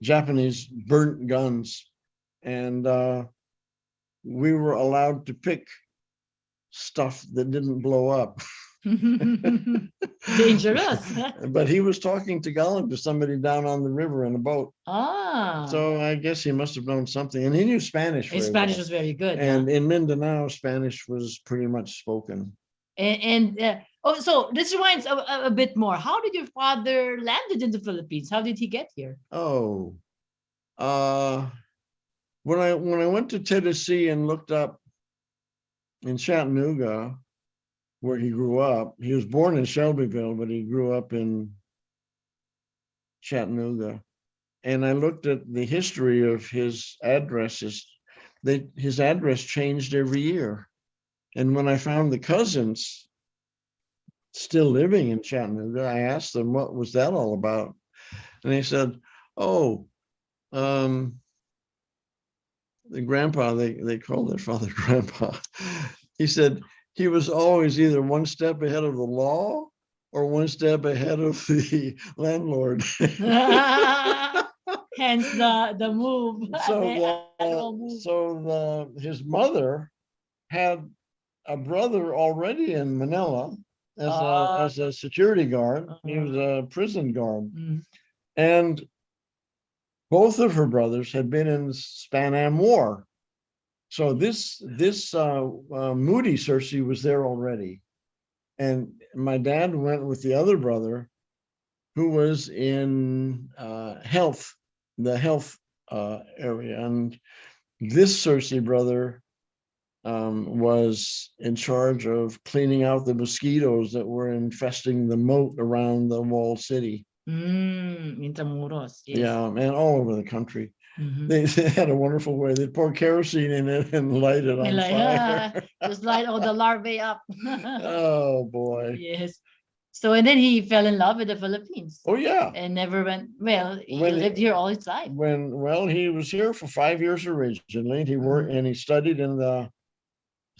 [SPEAKER 2] Japanese burnt guns, and we were allowed to pick stuff that didn't blow up.
[SPEAKER 4] Dangerous.
[SPEAKER 2] But he was talking Tagalog to somebody down on the river in a boat.
[SPEAKER 4] Ah.
[SPEAKER 2] So I guess he must have known something, and he knew Spanish.
[SPEAKER 4] His Spanish was very good.
[SPEAKER 2] And in Mindanao, Spanish was pretty much spoken.
[SPEAKER 4] So this reminds a bit more. How did your father landed in the Philippines? How did he get here?
[SPEAKER 2] Oh, when I went to Tennessee and looked up in Chattanooga, where he grew up, he was born in Shelbyville, but he grew up in Chattanooga. And I looked at the history of his addresses. His address changed every year. And when I found the cousins still living in Chattanooga, I asked them, what was that all about? And they said, oh, the grandpa, they called their father grandpa. He said he was always either one step ahead of the law or one step ahead of the landlord.
[SPEAKER 4] Hence the move.
[SPEAKER 2] His mother had a brother already in Manila as a security guard. He was a prison guard. And both of her brothers had been in the Span Am War. So this Moody Cersei was there already. And my dad went with the other brother who was in the health area. And this Cersei brother was in charge of cleaning out the mosquitoes that were infesting the moat around the walled city.
[SPEAKER 4] Intramuros, yes.
[SPEAKER 2] Yeah, and all over the country. They had a wonderful way. They'd pour kerosene in it and light it on fire.
[SPEAKER 4] Just light all the larvae up.
[SPEAKER 2] Oh boy.
[SPEAKER 4] Yes. So and then he fell in love with the Philippines.
[SPEAKER 2] Oh yeah.
[SPEAKER 4] And never went. Well, he lived here all his life.
[SPEAKER 2] He was here for 5 years originally. He worked and he studied in the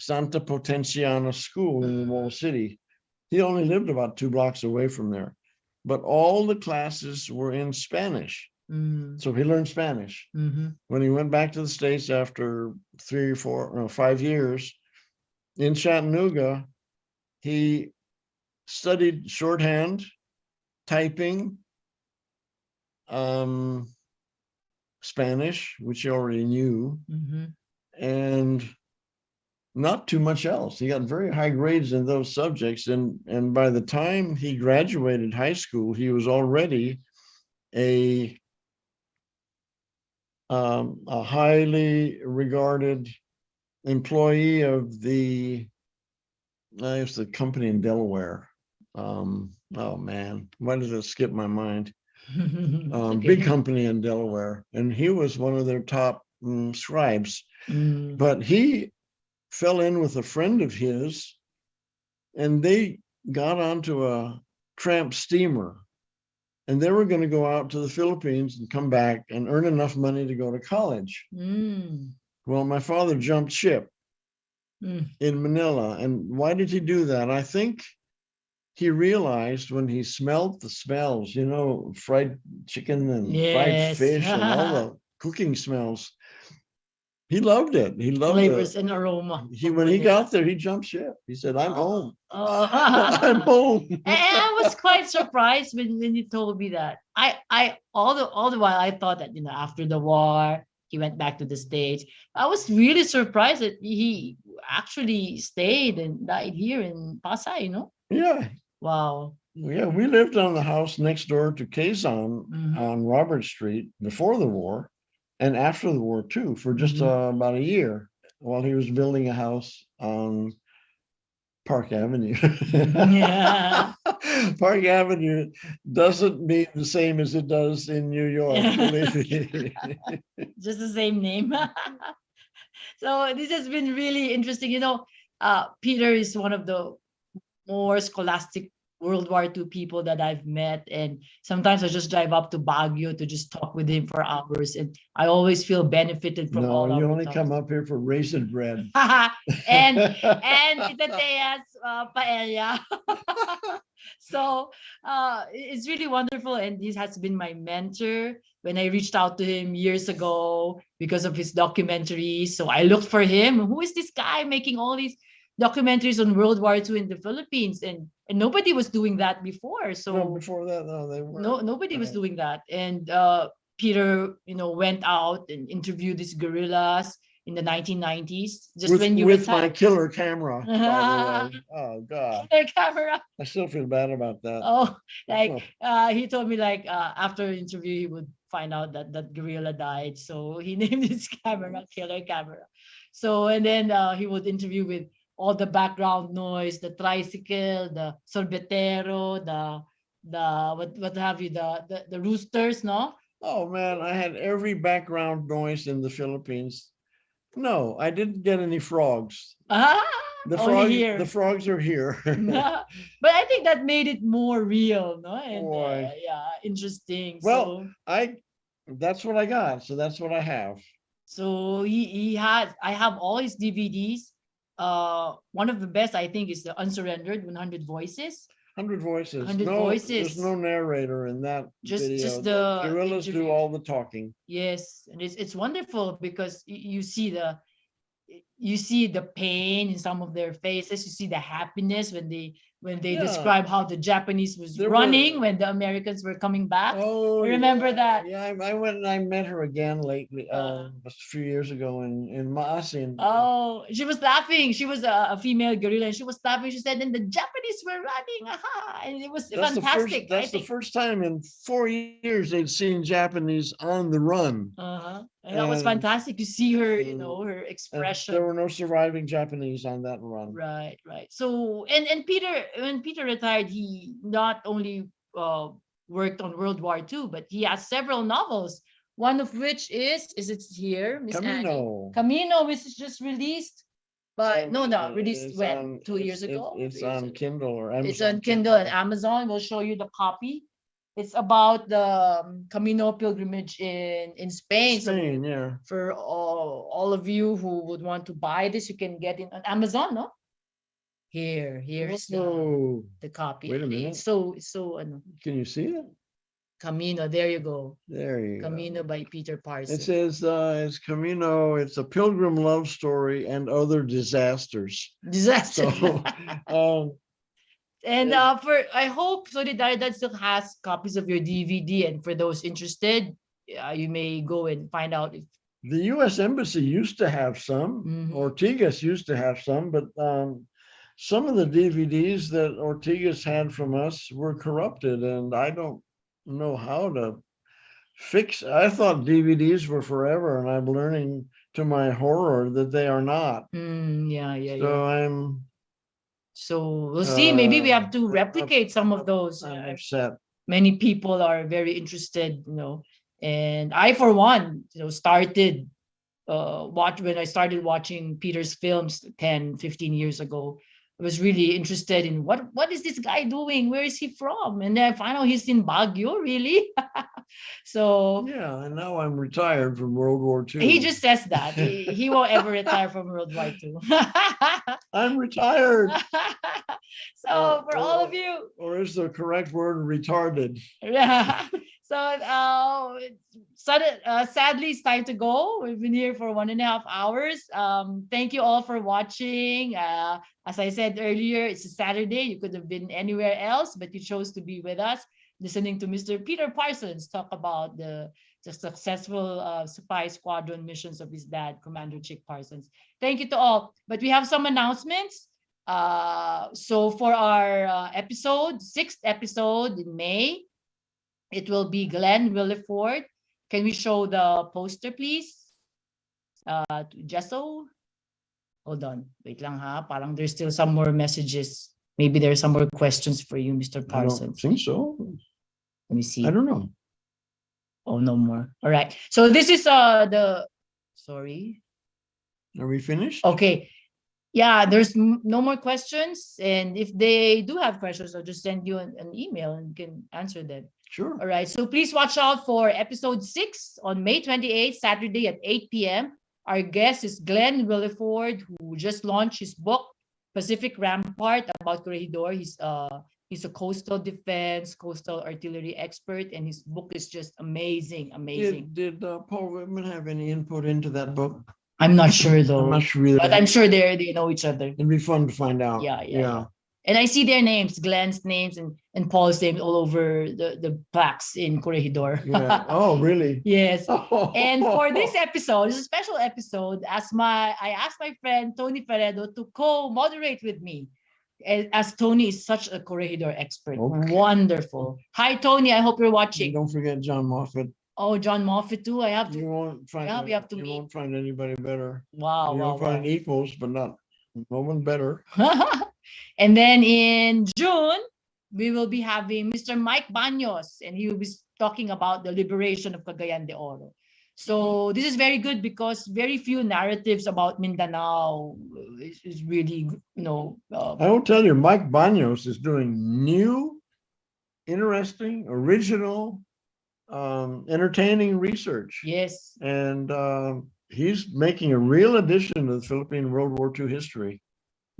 [SPEAKER 2] Santa Potenciana School in the Wall City. He only lived about 2 blocks away from there, but all the classes were in Spanish.
[SPEAKER 4] Mm.
[SPEAKER 2] So he learned Spanish.
[SPEAKER 4] Mhm.
[SPEAKER 2] When he went back to the States after 3 or 4 or 5 years in Chattanooga, he studied shorthand, typing, Spanish, which he already knew,
[SPEAKER 4] Mhm.
[SPEAKER 2] and not too much else. He got very high grades in those subjects, and by the time he graduated high school, he was already a highly regarded employee of it's the company in Delaware. Oh man, why does it skip my mind?
[SPEAKER 4] It's okay.
[SPEAKER 2] Big company in Delaware, and he was one of their top scribes.
[SPEAKER 4] Mm.
[SPEAKER 2] But he fell in with a friend of his, and they got onto a tramp steamer, and they were going to go out to the Philippines and come back and earn enough money to go to college.
[SPEAKER 4] Mm.
[SPEAKER 2] Well, my father jumped ship
[SPEAKER 4] Mm.
[SPEAKER 2] in Manila. And why did he do that? I think he realized when he smelled the smells, fried chicken and fried
[SPEAKER 4] Yes.
[SPEAKER 2] fish and all the cooking smells, he loved it. He loved
[SPEAKER 4] Flavors
[SPEAKER 2] it.
[SPEAKER 4] and aroma.
[SPEAKER 2] When he got there, he jumped ship. He said, I'm home.
[SPEAKER 4] Oh.
[SPEAKER 2] I'm home.
[SPEAKER 4] And I was quite surprised when you told me that. I all the while I thought that after the war he went back to the States. I was really surprised that he actually stayed and died here in Pasay.
[SPEAKER 2] Yeah.
[SPEAKER 4] Wow.
[SPEAKER 2] Yeah, we lived on the house next door to Quezon
[SPEAKER 4] Mhm.
[SPEAKER 2] on Robert Street before the war and after the war too, for just
[SPEAKER 4] Mhm.
[SPEAKER 2] about a year while he was building a house on Park Avenue.
[SPEAKER 4] Yeah.
[SPEAKER 2] Park Avenue doesn't mean the same as it does in New York, believe me.
[SPEAKER 4] Just the same name. So this has been really interesting. Peter is one of the more scholastic World War II people that I've met. And sometimes I just drive up to Baguio to just talk with him for hours. And I always feel benefited from
[SPEAKER 2] No,
[SPEAKER 4] all
[SPEAKER 2] you
[SPEAKER 4] our
[SPEAKER 2] only
[SPEAKER 4] talks.
[SPEAKER 2] come up here for raisin bread.
[SPEAKER 4] and Tita Tea's paella. So it's really wonderful. And he has been my mentor when I reached out to him years ago because of his documentaries. So I looked for him. Who is this guy making all these documentaries on World War II in the Philippines? And nobody was doing that before.
[SPEAKER 2] No,
[SPEAKER 4] So
[SPEAKER 2] before that, no, they weren't.
[SPEAKER 4] nobody was
[SPEAKER 2] Right.
[SPEAKER 4] doing that. And Peter, went out and interviewed these guerrillas in the 1990s, just when you
[SPEAKER 2] With my
[SPEAKER 4] retired.
[SPEAKER 2] killer camera, by the way. Oh God,
[SPEAKER 4] Their camera.
[SPEAKER 2] I still feel bad about that.
[SPEAKER 4] Oh, he told me after interview he would find out that gorilla died, so he named his camera Killer Camera. So and then he would interview with all the background noise, the tricycle, the sorbetero, the what have you, the roosters, no?
[SPEAKER 2] Oh man, I had every background noise in the Philippines. No, I didn't get any frogs.
[SPEAKER 4] Ah, only here.
[SPEAKER 2] The frogs are here.
[SPEAKER 4] But I think that made it more real, no? And
[SPEAKER 2] Boy.
[SPEAKER 4] yeah, interesting.
[SPEAKER 2] Well, that's what I got. So that's what I have.
[SPEAKER 4] So he has, I have all his DVDs. One of the best I think is the Unsurrendered 100 Voices.
[SPEAKER 2] 100 voices.
[SPEAKER 4] 100
[SPEAKER 2] No,
[SPEAKER 4] voices.
[SPEAKER 2] there's no narrator in that
[SPEAKER 4] Just
[SPEAKER 2] video.
[SPEAKER 4] the
[SPEAKER 2] Gorillas do
[SPEAKER 4] interview.
[SPEAKER 2] all the talking.
[SPEAKER 4] Yes, and it's wonderful because you see the pain in some of their faces. You see the happiness when they
[SPEAKER 2] Yeah.
[SPEAKER 4] describe how the Japanese was
[SPEAKER 2] There
[SPEAKER 4] running
[SPEAKER 2] were-
[SPEAKER 4] when the Americans were coming back.
[SPEAKER 2] Oh,
[SPEAKER 4] Remember that?
[SPEAKER 2] Yeah, I went and I met her again lately, a few years ago in Maasin.
[SPEAKER 4] Oh, she was laughing. She was a female gorilla, and she was laughing. She said, "And the Japanese were running, aha!" And it was fantastic.
[SPEAKER 2] That's the first time in 4 years they'd seen Japanese on the run.
[SPEAKER 4] And that was
[SPEAKER 2] And-
[SPEAKER 4] fantastic to see her, her
[SPEAKER 2] And
[SPEAKER 4] expression.
[SPEAKER 2] there were no surviving Japanese on that run.
[SPEAKER 4] Right. So and Peter, when Peter retired, he not only worked on World War II, but he has several novels. One of which is it here, Miss Annie?
[SPEAKER 2] Camino.
[SPEAKER 4] Camino, which is just released, but no, released
[SPEAKER 2] It's
[SPEAKER 4] when
[SPEAKER 2] on-
[SPEAKER 4] 2 years ago.
[SPEAKER 2] It's
[SPEAKER 4] 3 years
[SPEAKER 2] on
[SPEAKER 4] ago?
[SPEAKER 2] Kindle or Amazon.
[SPEAKER 4] It's on Kindle and Amazon. We'll show you the copy. It's about the Camino pilgrimage in Spain.
[SPEAKER 2] Spain,
[SPEAKER 4] So
[SPEAKER 2] yeah.
[SPEAKER 4] for all of you who would want to buy this, you can get it on Amazon, no? Here's
[SPEAKER 2] Oh,
[SPEAKER 4] the copy.
[SPEAKER 2] Wait a minute.
[SPEAKER 4] It's so
[SPEAKER 2] can you see it?
[SPEAKER 4] Camino. There you go.
[SPEAKER 2] There you go.
[SPEAKER 4] Camino by Peter
[SPEAKER 2] It
[SPEAKER 4] Parsons.
[SPEAKER 2] says, it's Camino, it's a pilgrim love story and other disasters.
[SPEAKER 4] Disaster.
[SPEAKER 2] So, um,
[SPEAKER 4] And
[SPEAKER 2] it-
[SPEAKER 4] I hope Solidaridad still has copies of your DVD, and for those interested, you may go and find out if
[SPEAKER 2] the US Embassy used to have some,
[SPEAKER 4] Mhm.
[SPEAKER 2] Ortigas used to have some, but some of the DVDs that Ortigas had from us were corrupted, and I don't know how to fix. I thought DVDs were forever, and I'm learning to my horror that they are not.
[SPEAKER 4] yeah.
[SPEAKER 2] So I'm
[SPEAKER 4] So we'll see. Maybe we have to
[SPEAKER 2] I'm
[SPEAKER 4] replicate some of those.
[SPEAKER 2] upset.
[SPEAKER 4] Many people are very interested, and I, for one, started when I started watching Peter's films 10, 15 years ago. I was really interested in what is this guy doing? Where is he from? And then I found out he's in Baguio, really. So
[SPEAKER 2] Yeah, and now I'm retired from World War II.
[SPEAKER 4] he just says that. He won't ever retire from World War II.
[SPEAKER 2] I'm retired.
[SPEAKER 4] So for all of you,
[SPEAKER 2] Or is the correct word retarded?
[SPEAKER 4] yeah. So sadly, it's time to go. We've been here for 1.5 hours. Thank you all for watching. As I said earlier, it's a Saturday. You could have been anywhere else, but you chose to be with us, listening to Mr. Peter Parsons talk about the successful spy squadron missions of his dad, Commander Chick Parsons. Thank you to all. But we have some announcements. So for our sixth episode in May, it will be Glenn Williford. Can we show the poster, please? Jesso? Hold on. Wait lang ha. Parang there's still some more messages. Maybe there's some more questions for you, Mr.
[SPEAKER 2] I don't
[SPEAKER 4] Parsons.
[SPEAKER 2] think so.
[SPEAKER 4] Let me see.
[SPEAKER 2] I don't know.
[SPEAKER 4] Oh, no more. All right. So this is sorry.
[SPEAKER 2] Are we finished?
[SPEAKER 4] Okay. Yeah, there's no more questions. And if they do have questions, I'll just send you an email and you can answer them.
[SPEAKER 2] Sure.
[SPEAKER 4] All right. So please watch out for episode 6 on May 28th, Saturday at 8 p.m. Our guest is Glenn Williford, who just launched his book, Pacific Rampart, about Corregidor. He's a coastal defense, coastal artillery expert, and his book is just amazing.
[SPEAKER 2] Did Paul Whitman have any input into that book?
[SPEAKER 4] I'm not sure though.
[SPEAKER 2] I'm not sure either.
[SPEAKER 4] But I'm sure they know each other.
[SPEAKER 2] It'd be fun to find out.
[SPEAKER 4] Yeah. And I see their names, Glenn's names and Paul's names all over the plaques in Corregidor.
[SPEAKER 2] Yeah. Oh, really?
[SPEAKER 4] Yes. And for this episode, it's a special episode, I asked my friend Tony Ferredo to co-moderate with me, as Tony is such a Corregidor expert.
[SPEAKER 2] Okay.
[SPEAKER 4] Wonderful. Hi, Tony. I hope you're watching.
[SPEAKER 2] Don't forget John Moffat.
[SPEAKER 4] Oh, John Moffat too. I have to.
[SPEAKER 2] You won't find.
[SPEAKER 4] Yeah, we have to
[SPEAKER 2] you
[SPEAKER 4] meet.
[SPEAKER 2] won't find anybody better.
[SPEAKER 4] Wow.
[SPEAKER 2] You'll find equals, but no one better.
[SPEAKER 4] And then in June, we will be having Mr. Mike Baños, and he will be talking about the liberation of Cagayan de Oro. So this is very good because very few narratives about Mindanao is really,
[SPEAKER 2] I will tell you, Mike Baños is doing new, interesting, original, entertaining research.
[SPEAKER 4] yes.
[SPEAKER 2] And he's making a real addition to the Philippine World War II history.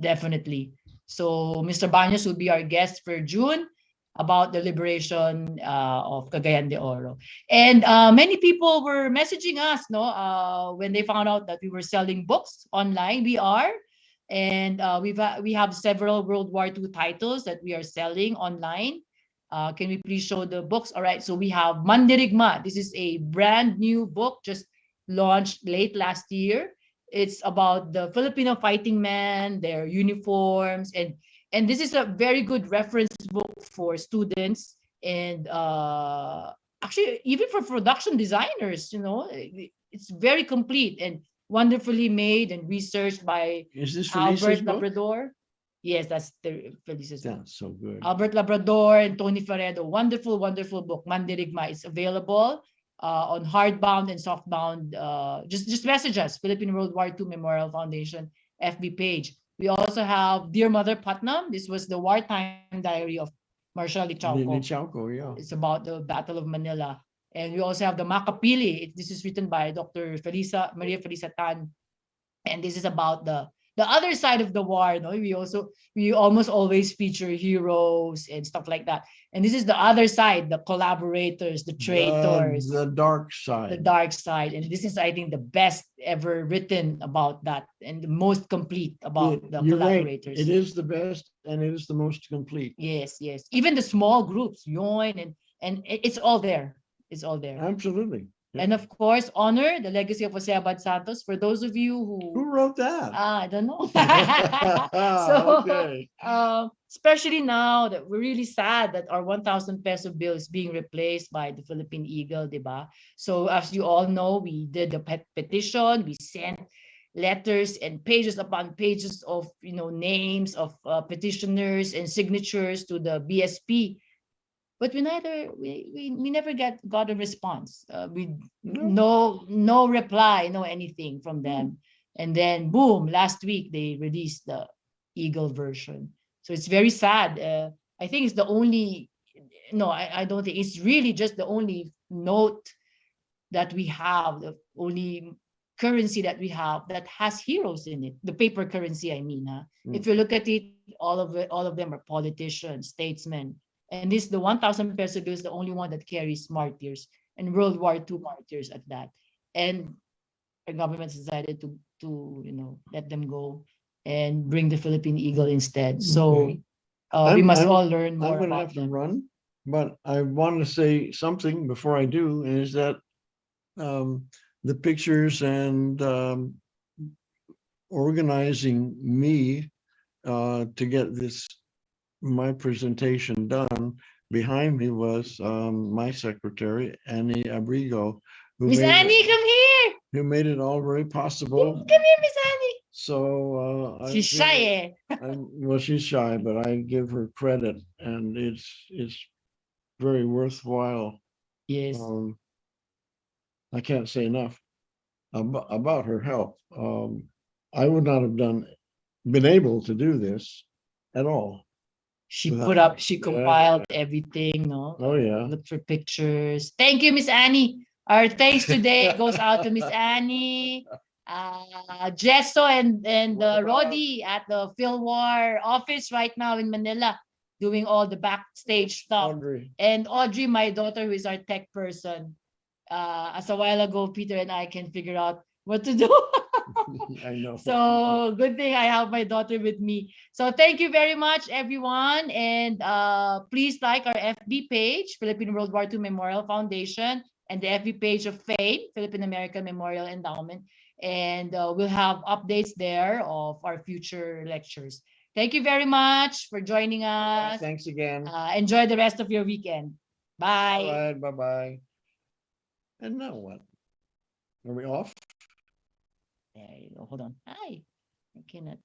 [SPEAKER 4] Definitely. So Mr. Baños will be our guest for June about the liberation of Cagayan de Oro. And many people were messaging us, when they found out that we were selling books online. We are. And we have several World War II titles that we are selling online. Can we please show the books? All right. So we have Mandarigma. This is a brand new book just launched late last year. It's about the Filipino fighting men, their uniforms, and this is a very good reference book for students and actually even for production designers. It's very complete and wonderfully made and researched by
[SPEAKER 2] Is this
[SPEAKER 4] Albert
[SPEAKER 2] Felice's book?
[SPEAKER 4] Labrador. Yes, that's the Felice's book.
[SPEAKER 2] That's so good.
[SPEAKER 4] Albert Labrador and Tony Ferredo. Wonderful, wonderful book. Mandarigma is available on hardbound and softbound. Just message us, Philippine World War II Memorial Foundation FB page. We also have Dear Mother Putnam. This was the wartime diary of Marshal Lichauco.
[SPEAKER 2] Lichauco, yeah.
[SPEAKER 4] It's about the Battle of Manila. And we also have the Makapili. This is written by Dr. Maria Felisa Tan. And this is about the the other side of the war. No, we almost always feature heroes and stuff like that. And this is the other side, the collaborators, the traitors,
[SPEAKER 2] The dark
[SPEAKER 4] the
[SPEAKER 2] side.
[SPEAKER 4] dark side. And this is, I think, the best ever written about that, and the most complete about the
[SPEAKER 2] You're right.
[SPEAKER 4] collaborators.
[SPEAKER 2] It is the best and it is the most complete.
[SPEAKER 4] Yes, yes. Even the small groups, join, and it's all there. It's all there.
[SPEAKER 2] Absolutely.
[SPEAKER 4] And of course, honor the legacy of Jose Abad Santos. For those of you
[SPEAKER 2] Who wrote that?
[SPEAKER 4] I don't know. So,
[SPEAKER 2] Okay.
[SPEAKER 4] especially now that we're really sad that our 1,000 peso bill is being replaced by the Philippine Eagle, diba? So as you all know, we did the petition. We sent letters and pages upon pages of names of petitioners and signatures to the BSP. But we never got a response. We no reply, no anything from them. And then boom, last week they released the Eagle version. So it's very sad. I think it's the only no, I don't think it's really just the only note that we have, the only currency that we have that has heroes in it. The paper currency, I mean. If you look at it, all of them are politicians, statesmen. And this, the 1,000 peso bill is the only one that carries martyrs and World War II martyrs at that. And our government decided to let them go and bring the Philippine Eagle instead. So we must all learn more
[SPEAKER 2] I'm going to
[SPEAKER 4] about
[SPEAKER 2] have to
[SPEAKER 4] them.
[SPEAKER 2] run, but I want to say something before I do, is that the pictures and organizing me to get my presentation done behind me was my secretary, Annie Abrigo,
[SPEAKER 4] Miss Annie, come here.
[SPEAKER 2] who made it all very possible.
[SPEAKER 4] Come here, Miss Annie.
[SPEAKER 2] So
[SPEAKER 4] She's shy, eh?
[SPEAKER 2] well, she's shy, but I give her credit, and it's very worthwhile.
[SPEAKER 4] Yes.
[SPEAKER 2] I can't say enough about her help. I would not have been able to do this at all.
[SPEAKER 4] She
[SPEAKER 2] without-
[SPEAKER 4] she compiled everything, no?
[SPEAKER 2] Oh yeah.
[SPEAKER 4] Look for pictures. Thank you, Miss Annie. Our thanks today goes out to Miss Annie, Jesso, and Roddy at the Philwar office right now in Manila, doing all the backstage stuff.
[SPEAKER 2] Audrey.
[SPEAKER 4] And Audrey, my daughter, who is our tech person. As a while ago, Peter and I can figure out what to do.
[SPEAKER 2] I know.
[SPEAKER 4] So good thing I have my daughter with me. So thank you very much, everyone. And please like our FB page, Philippine World War II Memorial Foundation, and the FB page of FAME, Philippine American Memorial Endowment. And we'll have updates there of our future lectures. Thank you very much for joining us.
[SPEAKER 2] Thanks again.
[SPEAKER 4] Enjoy the rest of your weekend. Bye.
[SPEAKER 2] All right, bye-bye. And now what? Are we off?
[SPEAKER 4] Hold on. Hi. I cannot.